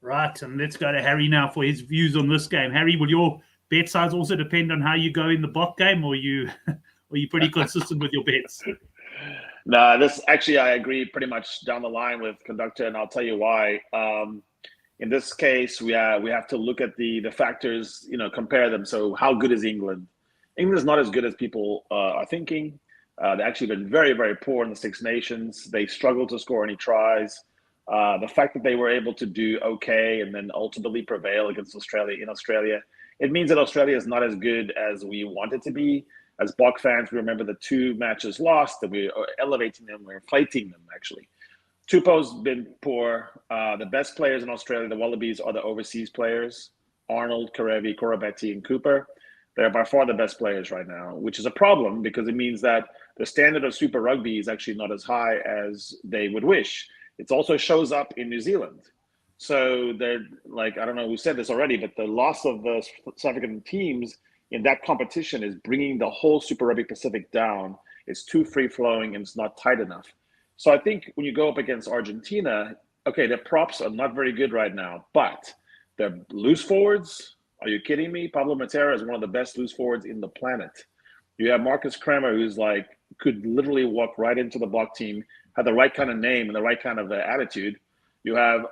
Right, and let's go to Harry now for his views on this game. Harry, will your bet size also depend on how you go in the Bok game, or are you pretty consistent with your bets? No, this actually I agree pretty much down the line with Conductor, and I'll tell you why. In this case, we have to look at the factors, compare them. So how good is England? England is not as good as people are thinking. They've actually been very, very poor in the Six Nations. They struggled to score any tries. The fact that they were able to do okay and then ultimately prevail against Australia in Australia, it means that Australia is not as good as we want it to be. As Bok fans, we remember the 2 matches lost, and we are elevating them, we're inflating them, actually. Tupou's been poor. The best players in Australia, the Wallabies, are the overseas players. Arnold, Karevi, Koroibete, and Cooper. They're by far the best players right now, which is a problem because it means that the standard of Super Rugby is actually not as high as they would wish. It also shows up in New Zealand. So they're like, I don't know who said this already, but the loss of the South African teams in that competition is bringing the whole Super Rugby Pacific down. It's too free-flowing and it's not tight enough. So I think when you go up against Argentina, okay, their props are not very good right now, but their loose forwards, are you kidding me? Pablo Matera is one of the best loose forwards in the planet. You have Marcus Kramer, who's could literally walk right into the Bok team, had the right kind of name and the right kind of attitude. You have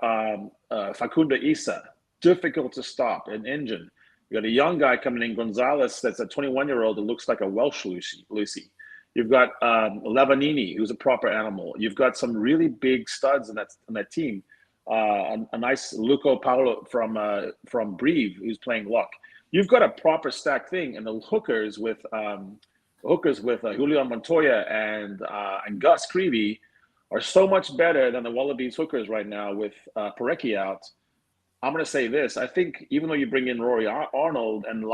Facundo Issa, difficult to stop, an engine. You got a young guy coming in, Gonzalez, that's a 21-year-old that looks like a Welsh Lucy. You've got Lavanini, who's a proper animal. You've got some really big studs in that team. A nice Luco Paulo from Breve, who's playing lock. You've got a proper stacked thing, and the hookers with Julian Montoya and Gus Creevy are so much better than the Wallabies hookers right now with Parecki out. I'm going to say this. I think even though you bring in Rory Arnold and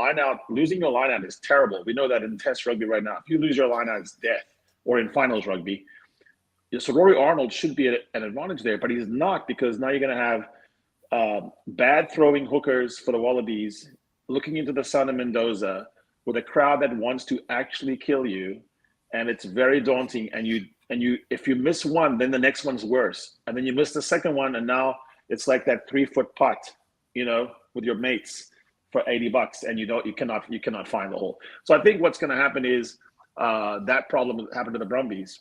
losing your line out is terrible. We know that in Test rugby right now. If you lose your line out, it's death, or in finals rugby. So Rory Arnold should be an advantage there, but he's not, because now you're going to have bad throwing hookers for the Wallabies looking into the sun of Mendoza with a crowd that wants to actually kill you, and it's very daunting. And you if you miss one, then the next one's worse, and then you miss the second one, and now it's like that 3-foot putt, with your mates for $80, and you cannot find the hole. So I think what's going to happen is that problem that happened to the Brumbies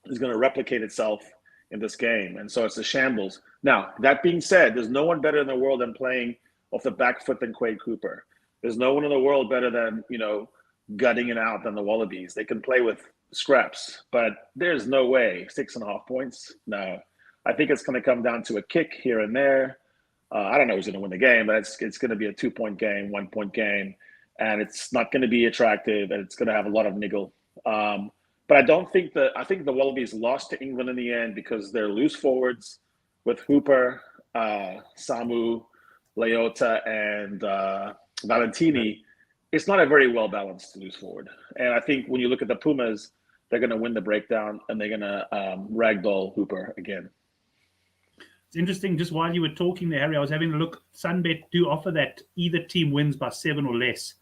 is going to replicate itself in this game, and so it's a shambles. Now, that being said, there's no one better in the world than playing off the back foot than Quade Cooper. There's no one in the world better than gutting it out than the Wallabies. They can play with scraps, but there's no way 6.5 points. No. I think it's going to come down to a kick here and there. I don't know who's going to win the game, but it's going to be a 2-point game, 1-point game, and it's not going to be attractive, and it's going to have a lot of niggle. But I think the Wallabies lost to England in the end because they're loose forwards with Hooper, Samu, Leota, and Valentini. It's not a very well-balanced loose forward. And I think when you look at the Pumas, they're going to win the breakdown, and they're going to ragdoll Hooper again. It's interesting, just while you were talking there, Harry, I was having a look. Sunbet do offer that either team wins by 7 or less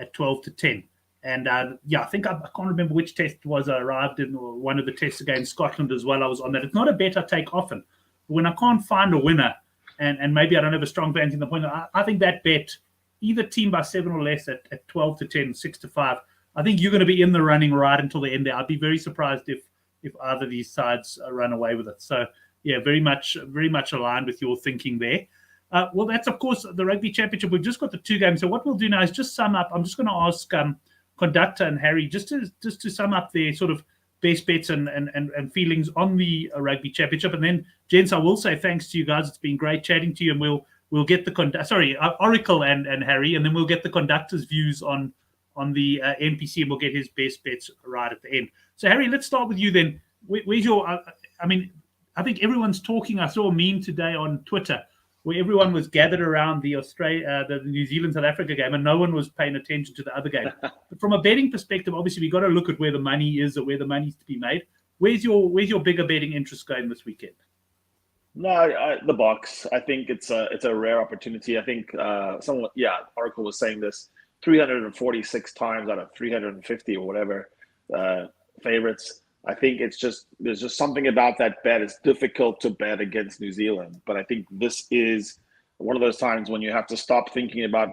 at 12-10. And I think I can't remember which test it was I arrived in, or one of the tests against Scotland as well. I was on that. It's not a bet I take often. But when I can't find a winner, and maybe I don't have a strong fancy in the point, I think that bet, either team by 7 or less at 12-10, 6-5, I think you're going to be in the running right until the end there. I'd be very surprised if either of these sides run away with it. So, yeah, very much aligned with your thinking there. Well, that's, of course, the Rugby Championship. We've just got the 2 games. So what we'll do now is just sum up. I'm just going to ask Conductor and Harry just to sum up their sort of best bets and feelings on the Rugby Championship. And then, gents, I will say thanks to you guys. It's been great chatting to you, and we'll get the Oracle and Harry, and then we'll get the Conductor's views on the NPC, and we'll get his best bets right at the end. So, Harry, let's start with you then. Where's your I think everyone's talking. I saw a meme today on Twitter where everyone was gathered around the New Zealand South Africa game, and no one was paying attention to the other game. But from a betting perspective, obviously we got to look at where the money is, or where the money's to be made. Where's your bigger betting interest going this weekend? No, the Boks. I think it's a rare opportunity. I think Oracle was saying this 346 times out of 350 or whatever favorites. I think there's just something about that bet. It's difficult to bet against New Zealand, but I think this is one of those times when you have to stop thinking about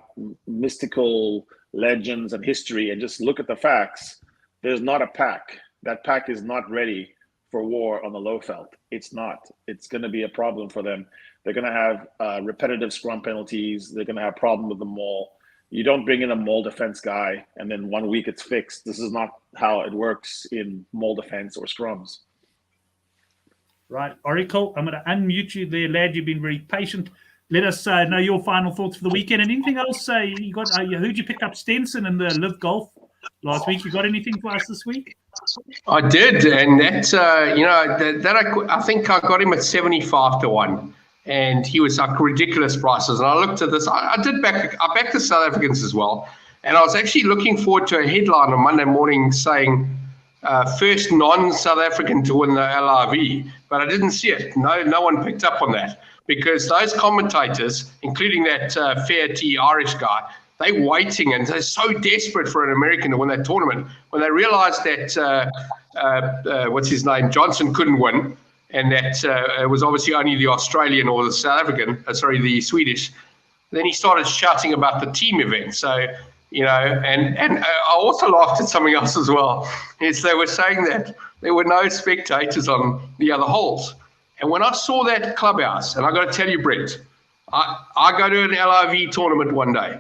mystical legends and history and just look at the facts. There's not a pack. That pack is not ready for war on the low felt. It's not. It's going to be a problem for them. They're going to have repetitive scrum penalties. They're going to have a problem with the maul. You don't bring in a maul defense guy and then 1 week it's fixed. This is not how it works in maul defense or scrums. Right, Oracle, I'm going to unmute you there, lad. You've been very patient. Let us know your final thoughts for the weekend. And anything else? You got? I heard you picked up Stenson in the Live Golf last week. You got anything for us this week? I did, and that I think I got him at 75-1, and he was like ridiculous prices. And I looked at this. I backed the South Africans as well, and I was actually looking forward to a headline on Monday morning saying first non-South African to win the LRV, but I didn't see it. No one picked up on that, because those commentators, including that Fairty Irish guy, they're waiting and they're so desperate for an American to win that tournament. When they realised that what's his name, Johnson couldn't win, and that it was obviously only the Australian or the South African, the Swedish, then he started shouting about the team event. So, and I also laughed at something else as well. Is they were saying that there were no spectators on the other holes. And when I saw that clubhouse, and I got to tell you, Brent, I go to an LIV tournament one day.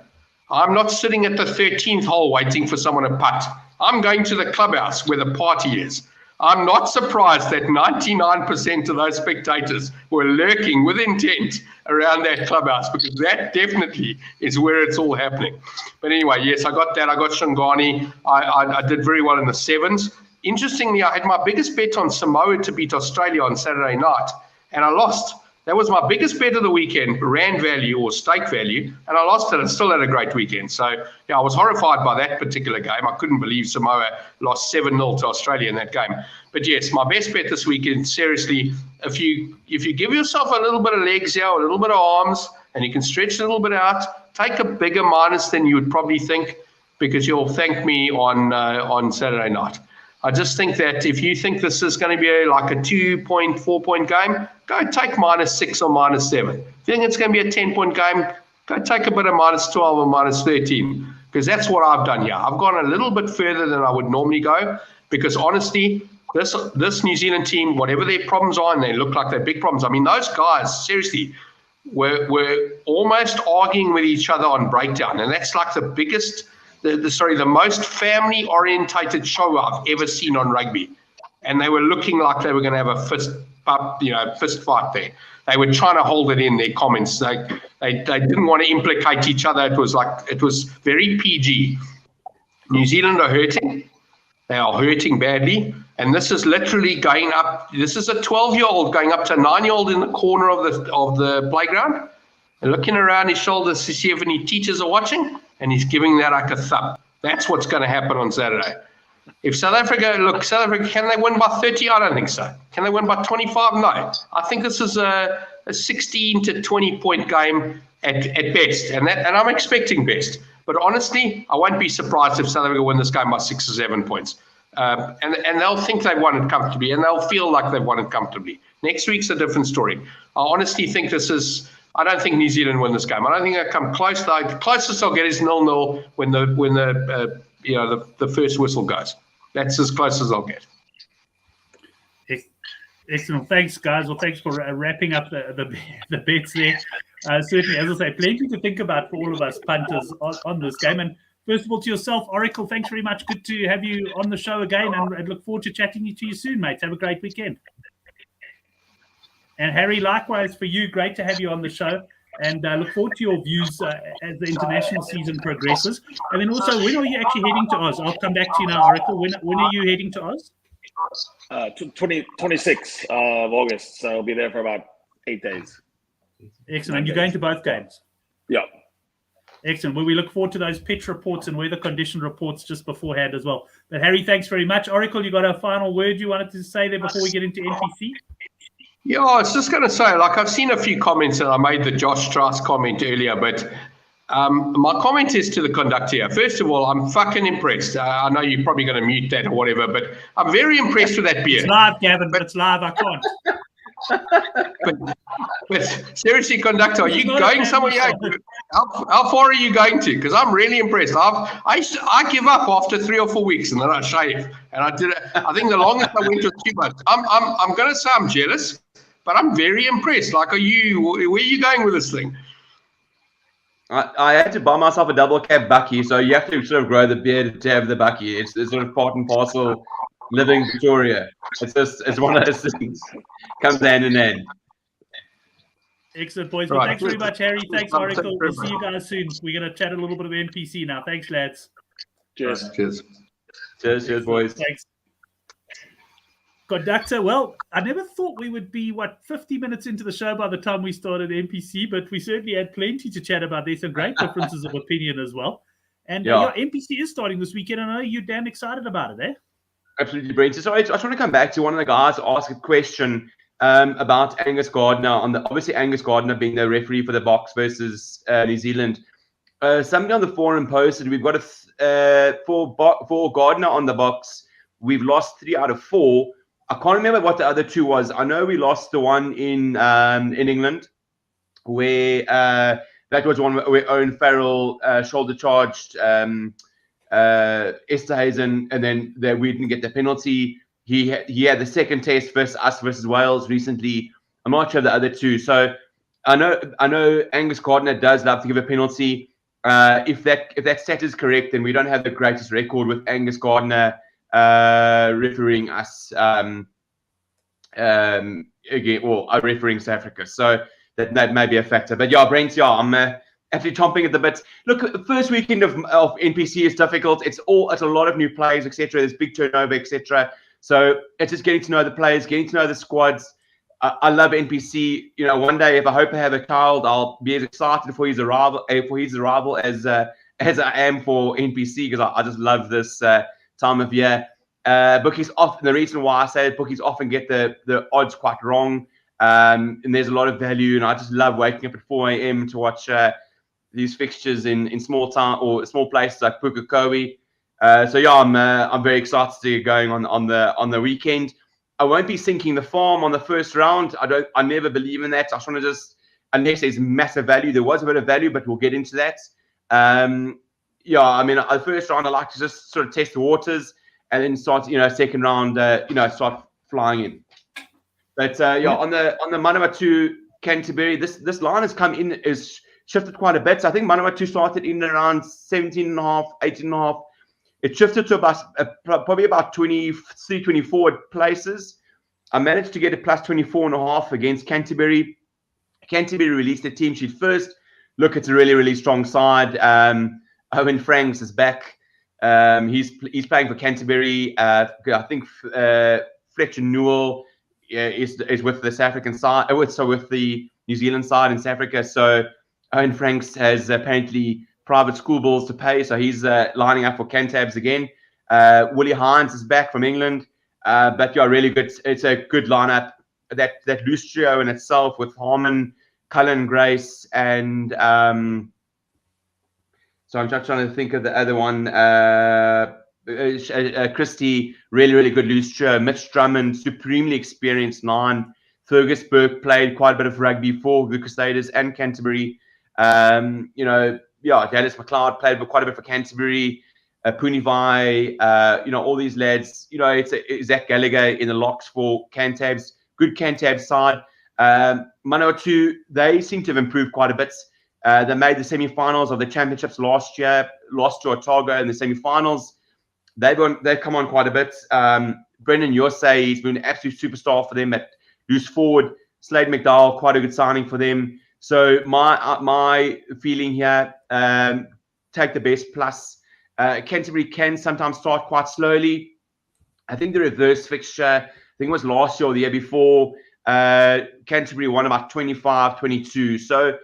I'm not sitting at the 13th hole waiting for someone to putt. I'm going to the clubhouse where the party is. I'm not surprised that 99% of those spectators were lurking with intent around that clubhouse, because that definitely is where it's all happening. But anyway, yes, I got that. I got Shangani. I did very well in the sevens. Interestingly, I had my biggest bet on Samoa to beat Australia on Saturday night, and I lost. That was my biggest bet of the weekend, rand value or stake value, and I lost it and still had a great weekend. So, yeah, I was horrified by that particular game. I couldn't believe Samoa lost 7-0 to Australia in that game. But yes, my best bet this weekend, seriously, if you give yourself a little bit of legs here, a little bit of arms, and you can stretch a little bit out, take a bigger minus than you would probably think, because you'll thank me on Saturday night. I just think that if you think this is going to be like a 2-point, 4-point game, go take -6 or -7. If you think it's going to be a 10-point game, go take a bit of -12 or -13, because that's what I've done here. I've gone a little bit further than I would normally go, because honestly, this New Zealand team, whatever their problems are, and they look like they're big problems. I mean, those guys, seriously, were almost arguing with each other on breakdown, and that's like the biggest... the most family-orientated show I've ever seen on rugby, and they were looking like they were going to have a fist fight there. They were trying to hold it in their comments. They didn't want to implicate each other. It was very PG. New Zealand are hurting. They are hurting badly, and this is literally going up. This is a 12-year-old going up to a 9-year-old in the corner of the playground and looking around his shoulders to see if any teachers are watching. And he's giving that like a thumb. That's what's going to happen on Saturday. If South Africa, can they win by 30? I don't think so. Can they win by 25? No. I think this is a 16 to 20-point game at best, and I'm expecting best. But honestly, I won't be surprised if South Africa win this game by 6 or 7 points. And they'll think they've won it comfortably, and they'll feel like they've won it comfortably. Next week's a different story. I honestly think I don't think New Zealand win this game. I don't think they'll come close. The closest I'll get is 0-0 when the first whistle goes. That's as close as I'll get. Excellent. Thanks, guys. Well, thanks for wrapping up the bets there. Certainly, as I say, plenty to think about for all of us punters on this game. And first of all, to yourself, Oracle, thanks very much. Good to have you on the show again, and look forward to chatting to you soon, mate. Have a great weekend. And Harry, likewise for you, great to have you on the show, and look forward to your views as the international season progresses. And then also, when are you actually heading to Oz? I'll come back to you now, Oracle. When are you heading to Oz? 26th of August, so I'll be there for about 8 days. Excellent. And you're going to both games? Yeah. Excellent. Well, we look forward to those pitch reports and weather condition reports just beforehand as well. But Harry, thanks very much. Oracle, you got a final word you wanted to say there before we get into NPC? Yeah, I was just going to say, I've seen a few comments, and I made the Josh Strauss comment earlier, but My comment is to the conductor here. First of all, I'm fucking impressed. I know you're probably going to mute that or whatever, but I'm very impressed with that beard. It's live, Gavin. It's live. I can't. But seriously, conductor, are you going somewhere? How far are you going to? Because I'm really impressed. I give up after 3 or 4 weeks and then I shave. And I did it. I think the longest I went was 2 months. I'm going to say I'm jealous, but I'm very impressed. Like, where are you going with this thing? I had to buy myself a double cap bucky, so you have to sort of grow the beard to have the bucky. It's sort of part and parcel living Victoria. It's one of those things. Comes hand in hand. Excellent, boys. Well, thanks very much, Harry. Thanks, Oracle. We'll see you guys soon. We're going to chat a little bit of NPC now. Thanks, lads. Cheers. Cheers, boys. Thanks. Conductor, well, I never thought we would be, 50 minutes into the show by the time we started NPC, but we certainly had plenty to chat about. There's some great differences of opinion as well. And NPC is starting this weekend, and I know you're damn excited about it, eh? Absolutely, Brent. So I just want to come back to one of the guys ask a question about Angus Gardner. Obviously, Angus Gardner being the referee for the Boks versus New Zealand. Somebody on the forum posted, we've got for Gardner on the Boks, we've lost 3 out of 4. I can't remember what the other 2 was. I know we lost the one in England, where that was one where Owen Farrell shoulder charged Esterhuizen, and then we didn't get the penalty. He had the second test versus us versus Wales recently. I'm not sure of the other 2. So I know Angus Gardner does love to give a penalty. If that stat is correct, then we don't have the greatest record with Angus Gardner refereeing us again, or refereeing South Africa. So that may be a factor. But yeah, Brent, I'm actually chomping at the bit. Look, the first weekend of NPC is difficult. It's a lot of new players, etc. There's big turnover, etc. So it's just getting to know the players, getting to know the squads. I love NPC. You know, one day if I hope I have a child, I'll be as excited for his arrival as I am for NPC, because I just love this time of year. Bookies often, the reason why I say it, bookies often get the odds quite wrong, and there's a lot of value. And I just love waking up at 4 a.m. to watch these fixtures in small town or small places like Pukekohe. So yeah, I'm very excited to get going on the weekend. I won't be sinking the farm on the first round. I never believe in that. I just want to unless there's massive value. There was a bit of value, but we'll get into that. Yeah, I mean, the first round I like to just sort of test the waters, and then start, second round, start flying in. But on the Manawatu Canterbury, this line has come in, is shifted quite a bit. So I think Manawatu started in around 17.5, 18.5. It shifted to probably about 23, 24 places. I managed to get a plus 24.5 against Canterbury. Canterbury released the team sheet first. Look, it's a really, really strong side. Owen Franks is back. He's playing for Canterbury. I think Fletcher Newell is with the South African side. With the New Zealand side in South Africa. So Owen Franks has apparently private school bills to pay, so he's lining up for Cantabs again. Willie Hines is back from England, but yeah, really good. It's a good lineup. That loose trio in itself with Harmon, Cullen, Grace, and so I'm just trying to think of the other one. Christie, really, really good loose trio. Mitch Drummond, supremely experienced 9. Fergus Burke played quite a bit of rugby for the Crusaders and Canterbury. Dallas McLeod played quite a bit for Canterbury. Punivai, all these lads. It's Zach Gallagher in the locks for Cantabs. Good Cantabs side. Manawatu, they seem to have improved quite a bit. They made the semi-finals of the championships last year, lost to Otago in the semi-finals. They've come on quite a bit. Brendan Yosei, he's been an absolute superstar for them at loose forward. Slade McDowell, quite a good signing for them. So my feeling here, take the best plus. Canterbury can sometimes start quite slowly. I think the reverse fixture, I think it was last year or the year before, Canterbury won about 25-22. So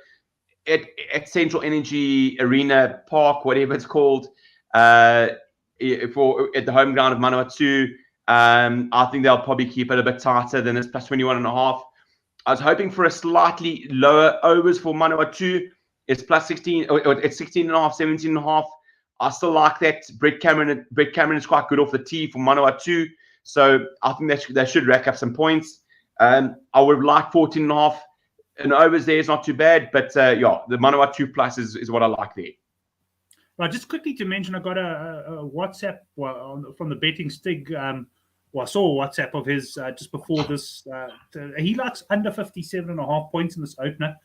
at Central Energy Arena Park, whatever it's called, at the home ground of Manawatu, I think they'll probably keep it a bit tighter than this plus 21.5. I was hoping for a slightly lower overs for Manawatu. It's plus 16. Or it's 16.5, 17.5. I still like that. Brent Cameron is quite good off the tee for Manawatu. So I think they should rack up some points. I would have liked 14.5. And overs there is not too bad. But yeah, the Manawatu plus is what I like there. Right, just quickly to mention, I got a WhatsApp from the betting Stig. I saw a WhatsApp of his just before this. He likes under 57.5 points in this opener.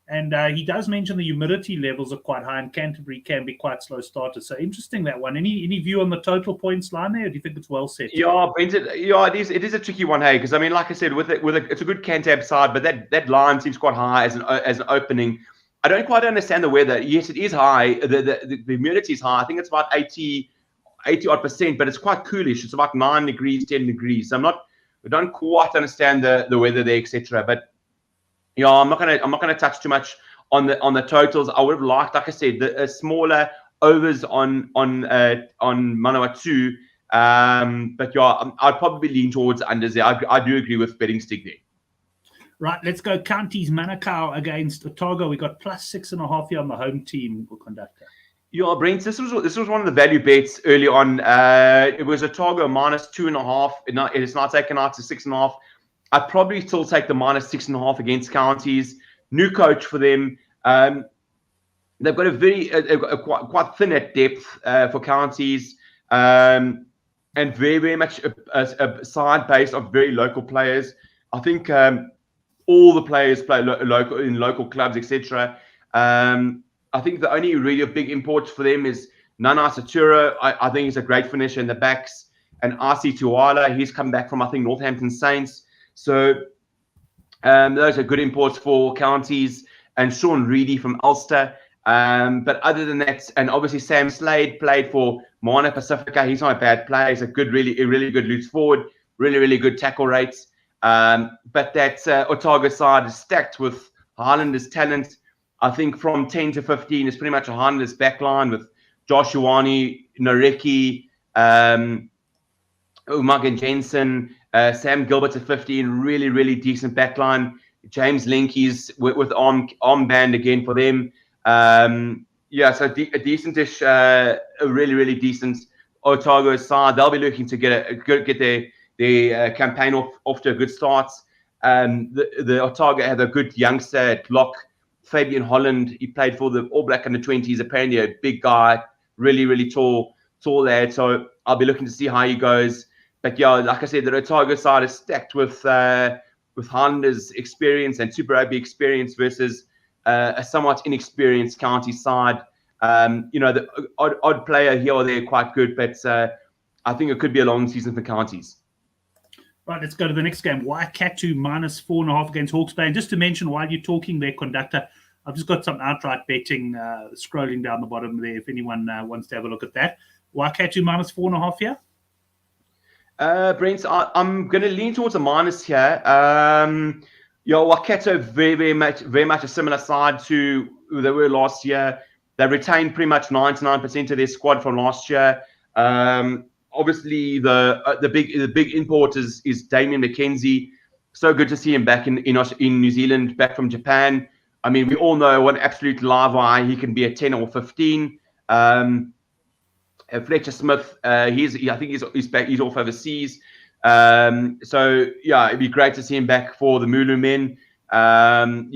And he does mention the humidity levels are quite high, and Canterbury can be quite slow starters. So interesting, that one. Any view on the total points line there, or do you think it's well set? Yeah, it is a tricky one, hey, because I mean, like I said, it's a good Cantab side, but that line seems quite high as an opening. I don't quite understand the weather. Yes, it is high. The humidity is high. I think it's about 80 odd %, but it's quite coolish. It's about 9 degrees, 10 degrees. So I don't quite understand the weather there, etc. But yeah, I'm not gonna touch too much on the totals. I would have liked, like I said, the smaller overs on Manawatu. But yeah, I'd probably lean towards unders there. I do agree with betting Stig there. Right, let's go Counties Manukau against Otago. We got plus 6.5 here on the home team conductor. Yeah, Brent, this was one of the value bets early on. It was Otago minus 2.5. It's not taken out to 6.5. I'd probably still take the minus 6.5 against Counties. New coach for them. They've got a quite thin at depth for Counties, and very, very much a side based of very local players. I think all the players play local clubs, etc. I think the only really big import for them is Nana Satura. I think he's a great finisher in the backs, and RC Tuala. He's come back from, I think, Northampton Saints. So those are good imports for Counties, and Sean Reedy from Ulster. But other than that, and obviously Sam Slade played for Moana Pacifica. He's not a bad player. He's a really good loose forward, really good tackle rates. But that Otago side is stacked with Highlanders talent. I think from 10 to 15 is pretty much a Highlanders backline with Joshuani, Nareki, Umagan Jensen, Sam Gilbert at 15, really decent backline. James Linky's with armband again for them. Yeah, so a decentish, a really decent Otago side. They'll be looking to get their campaign off to a good start. The Otago have a good youngster at lock, Fabian Holland. He played for the All Black under-20s. Apparently a big guy, really tall lad. So I'll be looking to see how he goes. But yeah, like I said, the Otago side is stacked with Highlanders experience and Super Rugby experience versus a somewhat inexperienced County side. The odd player here or there quite good, but I think it could be a long season for Counties. Right, let's go to the next game. Waikato minus 4.5 against Hawke's Bay. And just to mention, while you're talking there, conductor, I've just got some outright betting scrolling down the bottom there if anyone wants to have a look at that. Waikato minus 4.5 here? Brent, I'm going to lean towards a minus here. Waikato very much a similar side to who they were last year. They retained pretty much 99% of their squad from last year. Obviously, the big import is Damien McKenzie. So good to see him back in New Zealand, back from Japan. I mean, we all know what an absolute live wire he can be at 10 or 15. Fletcher Smith, I think he's back. He's off overseas. So yeah, it'd be great to see him back for the Mulu men. I mean,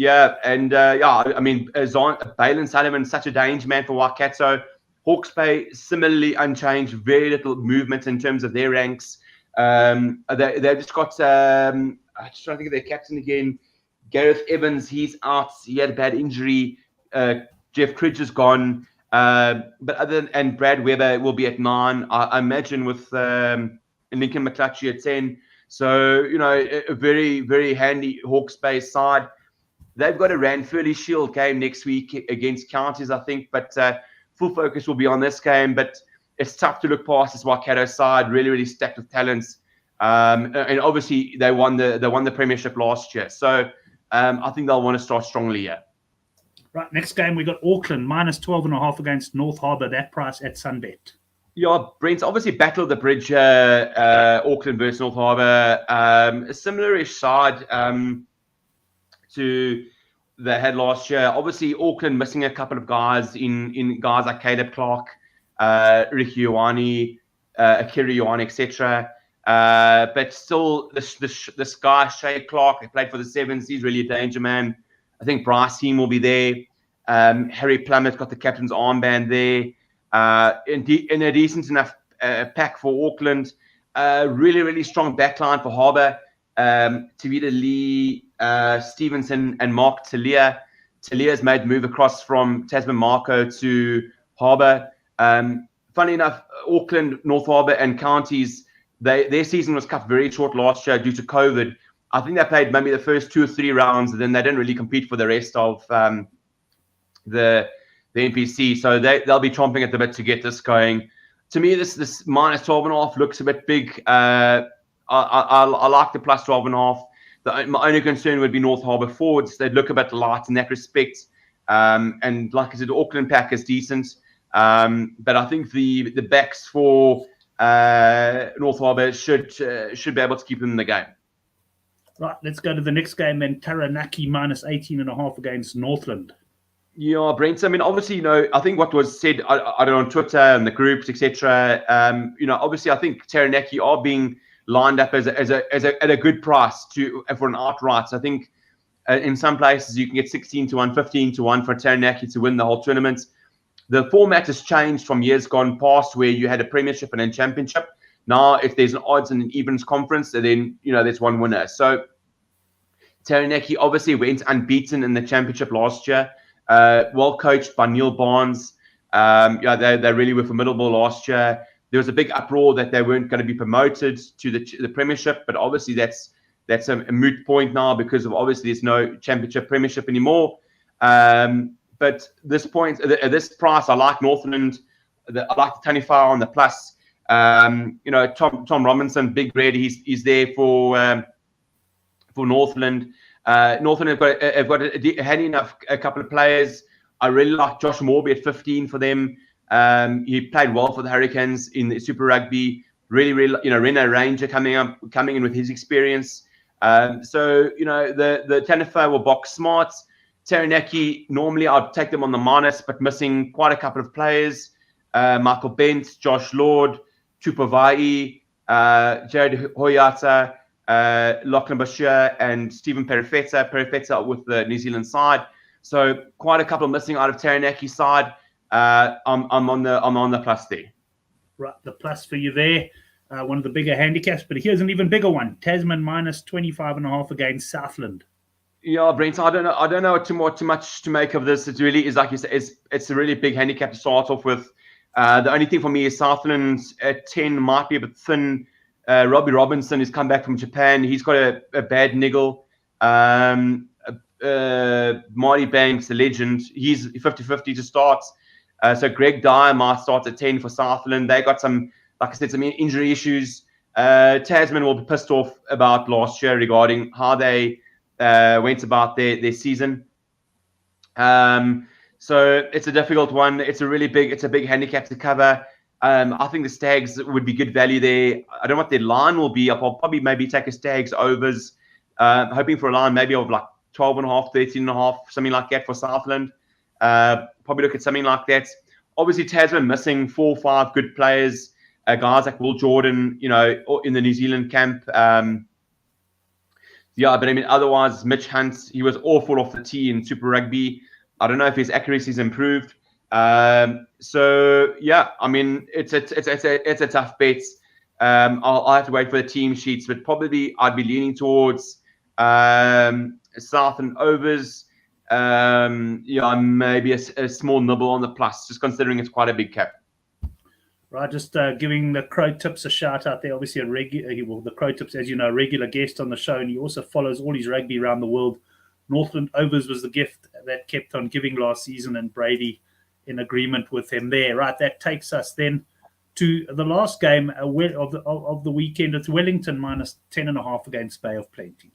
Balen Sullivan, such a danger man for Waikato. Hawke's Bay, similarly unchanged, very little movement in terms of their ranks. They've just got, I'm just trying to think of their captain again, Gareth Evans, he's out. He had a bad injury. Jeff Cridge is gone. And Brad Weber will be at 9. I imagine with Lincoln McClutchy at 10. So, a very, very handy Hawke's Bay side. They've got a Ranfurly Shield game next week against Counties, I think, but full focus will be on this game. But it's tough to look past this Waikato side, really stacked with talents. And obviously they won the premiership last year. So I think they'll want to start strongly here. Right, next game, we got Auckland, minus 12.5 against North Harbour, that price at Sunbet. Yeah, Brent, obviously Battle of the Bridge, Auckland versus North Harbour. A similar-ish side to they had last year. Obviously, Auckland missing a couple of guys in guys like Caleb Clark, Ricky Ioane, Akira Ioane, etc. But still, this guy, Shay Clark, he played for the Sevens. He's really a danger man. I think Bryce Heem will be there. Harry Plummett's got the captain's armband there. In a decent enough pack for Auckland. Really, really strong backline for Harbour. Tavita Lee, Stevenson, and Mark Talia. Talia's made the move across from Tasman Marco to Harbour. Funny enough, Auckland, North Harbour, and counties, their season was cut very short last year due to COVID. I think they played maybe the first 2 or 3 rounds, and then they didn't really compete for the rest of the NPC. So they'll be chomping at the bit to get this going. To me, this minus 12.5 looks a bit big. I like the plus 12.5. My only concern would be North Harbour forwards. They'd look a bit light in that respect. And like I said, the Auckland pack is decent. But I think the backs for North Harbour should be able to keep them in the game. Right, let's go to the next game then. Taranaki minus 18.5 against Northland. Yeah, Brent. I mean, obviously, I think what was said, I don't know, on Twitter and the groups, etc. Obviously, I think Taranaki are being lined up at a good price for an outright. So I think in some places you can get 16 to 1, 15 to 1 for Taranaki to win the whole tournament. The format has changed from years gone past where you had a premiership and a championship. Now, if there's an odds and an evens conference, then there's one winner. So Taranaki obviously went unbeaten in the championship last year. Well coached by Neil Barnes. They really were formidable last year. There was a big uproar that they weren't going to be promoted to the premiership, but obviously that's a moot point now because of obviously there's no championship premiership anymore. But this point, at this price, I like Northland. I like the 25 on the plus. Tom Robinson, big red. He's there for Northland. Northland have got a couple of players. I really like Josh Morby at 15 for them. He played well for the Hurricanes in the Super Rugby. Really, Reno Ranger coming in with his experience. So the Tanifa will box smart. Taranaki, normally I'd take them on the minus, but missing quite a couple of players. Michael Bent, Josh Lord, Tupavai, Jared Hoyata, Lachlan Bashir, and Stephen Perifeta with the New Zealand side. So quite a couple missing out of Taranaki side. I'm on the plus there. Right, the plus for you there. One of the bigger handicaps, but here's an even bigger one. Tasman minus 25.5 against Southland. Yeah, Brent, I don't know too much to make of this. It really is, like you said, it's a really big handicap to start off with. The only thing for me is Southland at 10 might be a bit thin. Robbie Robinson has come back from Japan. He's got a bad niggle. Marty Banks, the legend, he's 50-50 to start. So Greg Dyer might start at 10 for Southland. They got some, like I said, some injury issues. Tasman will be pissed off about last year regarding how they went about their season. So it's a difficult one. It's a big handicap to cover. I think the Stags would be good value there. I don't know what their line will be. I'll probably maybe take a Stags overs, hoping for a line maybe of like 12.5, 13.5, something like that for Southland. Probably look at something like that. Obviously, Tasman missing 4 or 5 good players, guys like Will Jordan, in the New Zealand camp. But I mean, otherwise, Mitch Hunt, he was awful off the tee in Super Rugby. I don't know if his accuracy's improved. So yeah, I mean, it's a tough bet. I'll have to wait for the team sheets, but probably I'd be leaning towards Southland overs. Maybe a small nibble on the plus, just considering it's quite a big cap. Right, just giving the Crow Tips a shout out there. Obviously, the Crow Tips, as you know, a regular guest on the show, and he also follows all his rugby around the world. Northland overs was the gift that kept on giving last season, and Brady in agreement with him there. Right, that takes us then to the last game of the weekend. It's Wellington minus 10.5 against Bay of Plenty.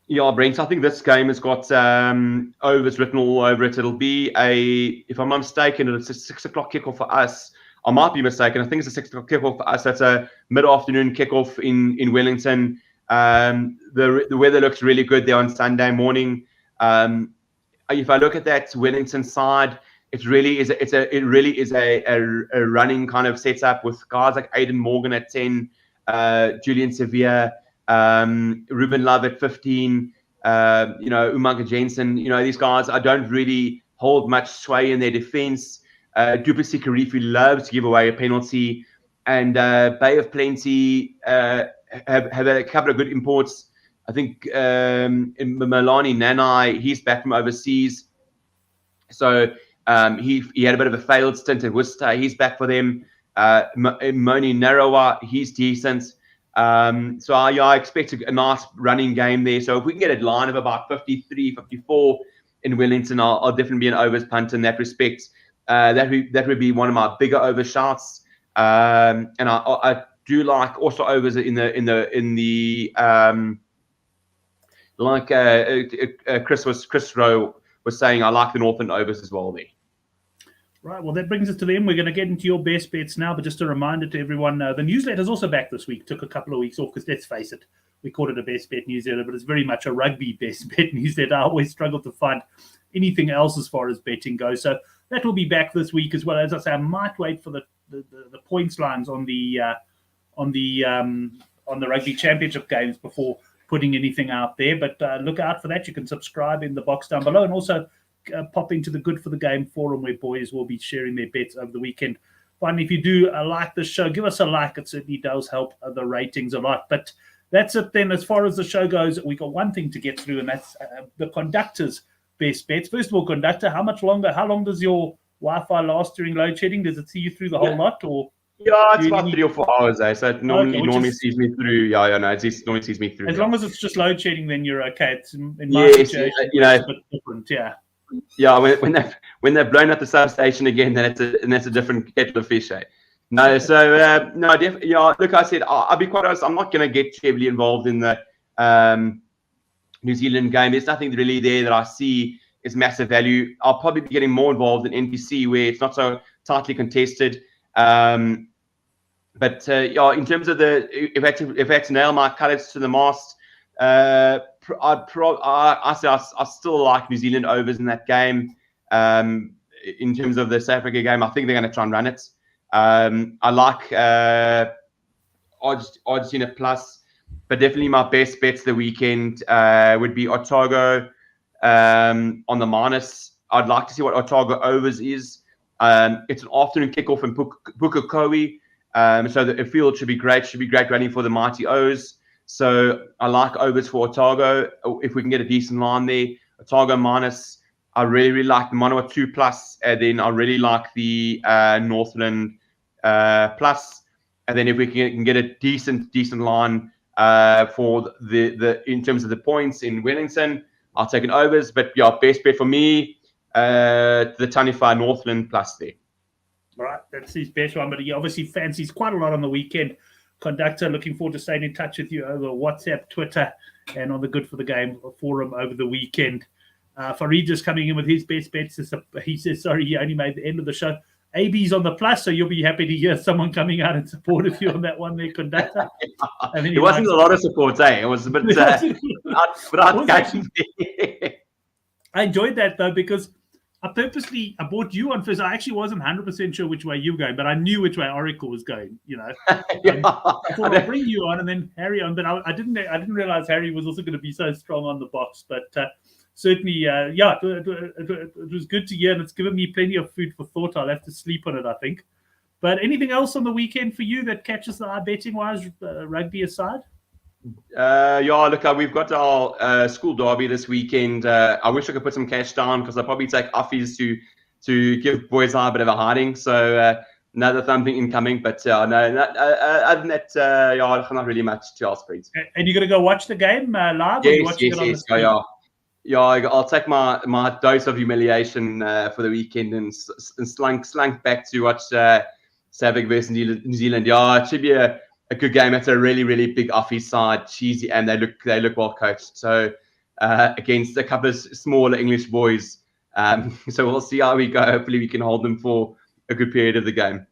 Yeah, Brent, I think this game has got overs written all over it. It'll be if I'm not mistaken, it's a 6 o'clock kickoff for us. I might be mistaken. I think it's a 6 o'clock kickoff for us. That's a mid-afternoon kickoff in Wellington. The weather looks really good there on Sunday morning. if I look at that Wellington side, it really is a running kind of setup with guys like Aidan Morgan at 10, Julian Sevilla, Ruben Love at 15, Umaga Jensen. These guys, I don't really hold much sway in their defense. Duplessis Karifi loves to give away a penalty, and Bay of Plenty have had a couple of good imports. I think Milani Nanai, he's back from overseas. So he had a bit of a failed stint at Worcester. He's back for them. Moni Narawa, he's decent. So I expect a nice running game there. So if we can get a line of about 53, 54 in Wellington, I'll definitely be an overs punter in that respect. That would be one of my bigger over shots. And I do like also overs in the like Chris Rowe was saying, I like the Northern overs as well there. Right, well, that brings us to the end. We're going to get into your best bets now, but just a reminder to everyone, the newsletter's also back this week. Took a couple of weeks off because, let's face it, we called it a best bet newsletter, but it's very much a rugby best bet newsletter. I always struggle to find anything else as far as betting goes. So that will be back this week as well. As I say, I might wait for the points lines on the Rugby Championship games before putting anything out there. But look out for that. You can subscribe in the box down below, and also pop into the Good for the Game forum where boys will be sharing their bets over the weekend. Finally, if you do like the show, give us a like. It certainly does help the ratings a lot. But that's it then. As far as the show goes, we got one thing to get through, and that's the conductor's best bets. First of all, conductor, how long does your Wi-Fi last during load shedding? Does it see you through the whole lot, or? Yeah, it's about 3 or 4 hours, so it normally sees me through. Yeah, it normally sees me through. As long as it's just load shedding, then you're okay. It's in my yes, situation, it's a bit different, yeah. Yeah, when they've blown up the substation again, then that's a different kettle of fish. No, so no, definitely. Yeah, look, I said I'll be quite honest. I'm not going to get heavily involved in the New Zealand game. There's nothing really there that I see is massive value. I'll probably be getting more involved in NPC where it's not so tightly contested. But yeah, in terms of if I had to nail my colours to the mast, I still like New Zealand overs in that game. In terms of the South Africa game, I think they're going to try and run it. I like Argentina plus, but definitely my best bets the weekend would be Otago on the minus. I'd like to see what Otago overs is. It's an afternoon kickoff in Pukekohe, so the field should be great. Should be great running for the Mighty O's. So I like overs for Otago. If we can get a decent line there, Otago minus. I really like the Manawa 2 plus, and then I really like the Northland plus. And then if we can get a decent line for the in terms of the points in Wellington, I'll take an overs. But yeah, best bet for me, the Tanify Northland plus there. All right, that's his best one, but he obviously fancies quite a lot on the weekend. Conductor, looking forward to staying in touch with you over WhatsApp, Twitter, and on the Good for the Game forum over the weekend. Farid just coming in with his best bets. He says, sorry, he only made the end of the show. AB's on the plus, so you'll be happy to hear someone coming out in support of you on that one there, Conductor. And then it wasn't a lot of support, It was a bit I enjoyed that, though, because I bought you on first. I actually wasn't 100% sure which way you were going, but I knew which way Oracle was going, I thought I'll bring you on and then Harry on, but I didn't realize Harry was also going to be so strong on the box. But certainly, it was good to hear, and it's given me plenty of food for thought. I'll have to sleep on it, I think. But anything else on the weekend for you that catches the eye betting-wise, rugby aside? Look, we've got our school derby this weekend. I wish I could put some cash down because I'll probably take offies to give boys a bit of a hiding. So another thumping incoming. But no, other than that, not really much to ask for. And you're going to go watch the game live? Yes. Yeah, I'll take my dose of humiliation for the weekend and slunk back to watch South Africa versus New Zealand. Yeah, it should be a good game. It's a really, really big offie side, cheesy, and they look well coached. So against a couple of smaller English boys. So we'll see how we go. Hopefully we can hold them for a good period of the game.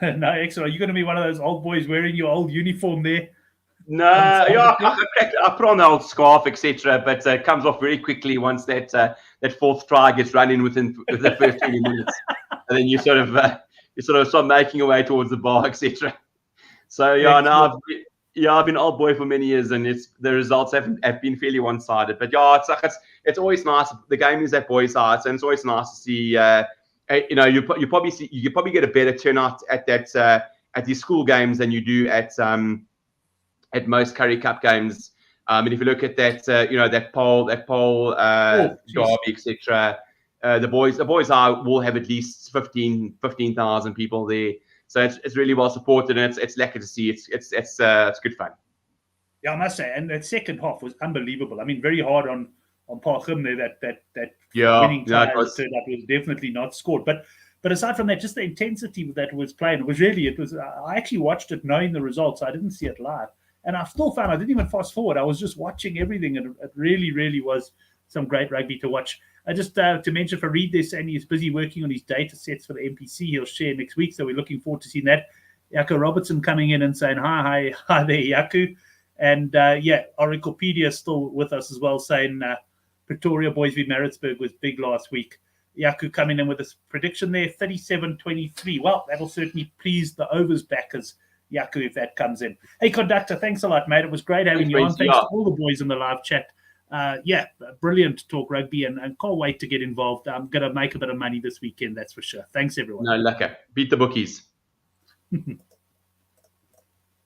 No, excellent. Are you going to be one of those old boys wearing your old uniform there? No, I put on the old scarf, etc., but it comes off very quickly once that fourth try gets run in within the first 20 minutes, and then you sort of start making your way towards the bar, etc. So I've been old boy for many years, and the results have been fairly one-sided. But it's always nice. The game is at boys' hearts, and it's always nice to see. You probably get a better turnout at these school games than you do at most Currie Cup games. And if you look at that poll, derby, etc., the boys will have at least 15,000 people there. So it's really well supported, and it's lekker to see. It's good fun. Yeah, I must say, and that second half was unbelievable. I mean, very hard on Parchim there. That winning try was definitely not scored. But aside from that, just the intensity that was playing, I actually watched it knowing the results. I didn't see it live. And I still found I didn't even fast forward. I was just watching everything, and it really, really was some great rugby to watch. Just to mention for Reed this, and he's busy working on his data sets for the NPC. He'll share next week, so we're looking forward to seeing that. Jaco Robertson coming in and saying hi there, Jaco. And Oraclepedia is still with us as well, saying Pretoria Boys v Maritzburg was big last week. Jaco coming in with his prediction there, 37-23. Well, that'll certainly please the overs backers, Jaco, if that comes in. Hey, Conductor, thanks a lot, mate. It was great having you on. Thanks to all the boys in the live chat. Brilliant to talk rugby, and can't wait to get involved. I'm going to make a bit of money this weekend, that's for sure. Thanks, everyone. No, lekker. Beat the bookies.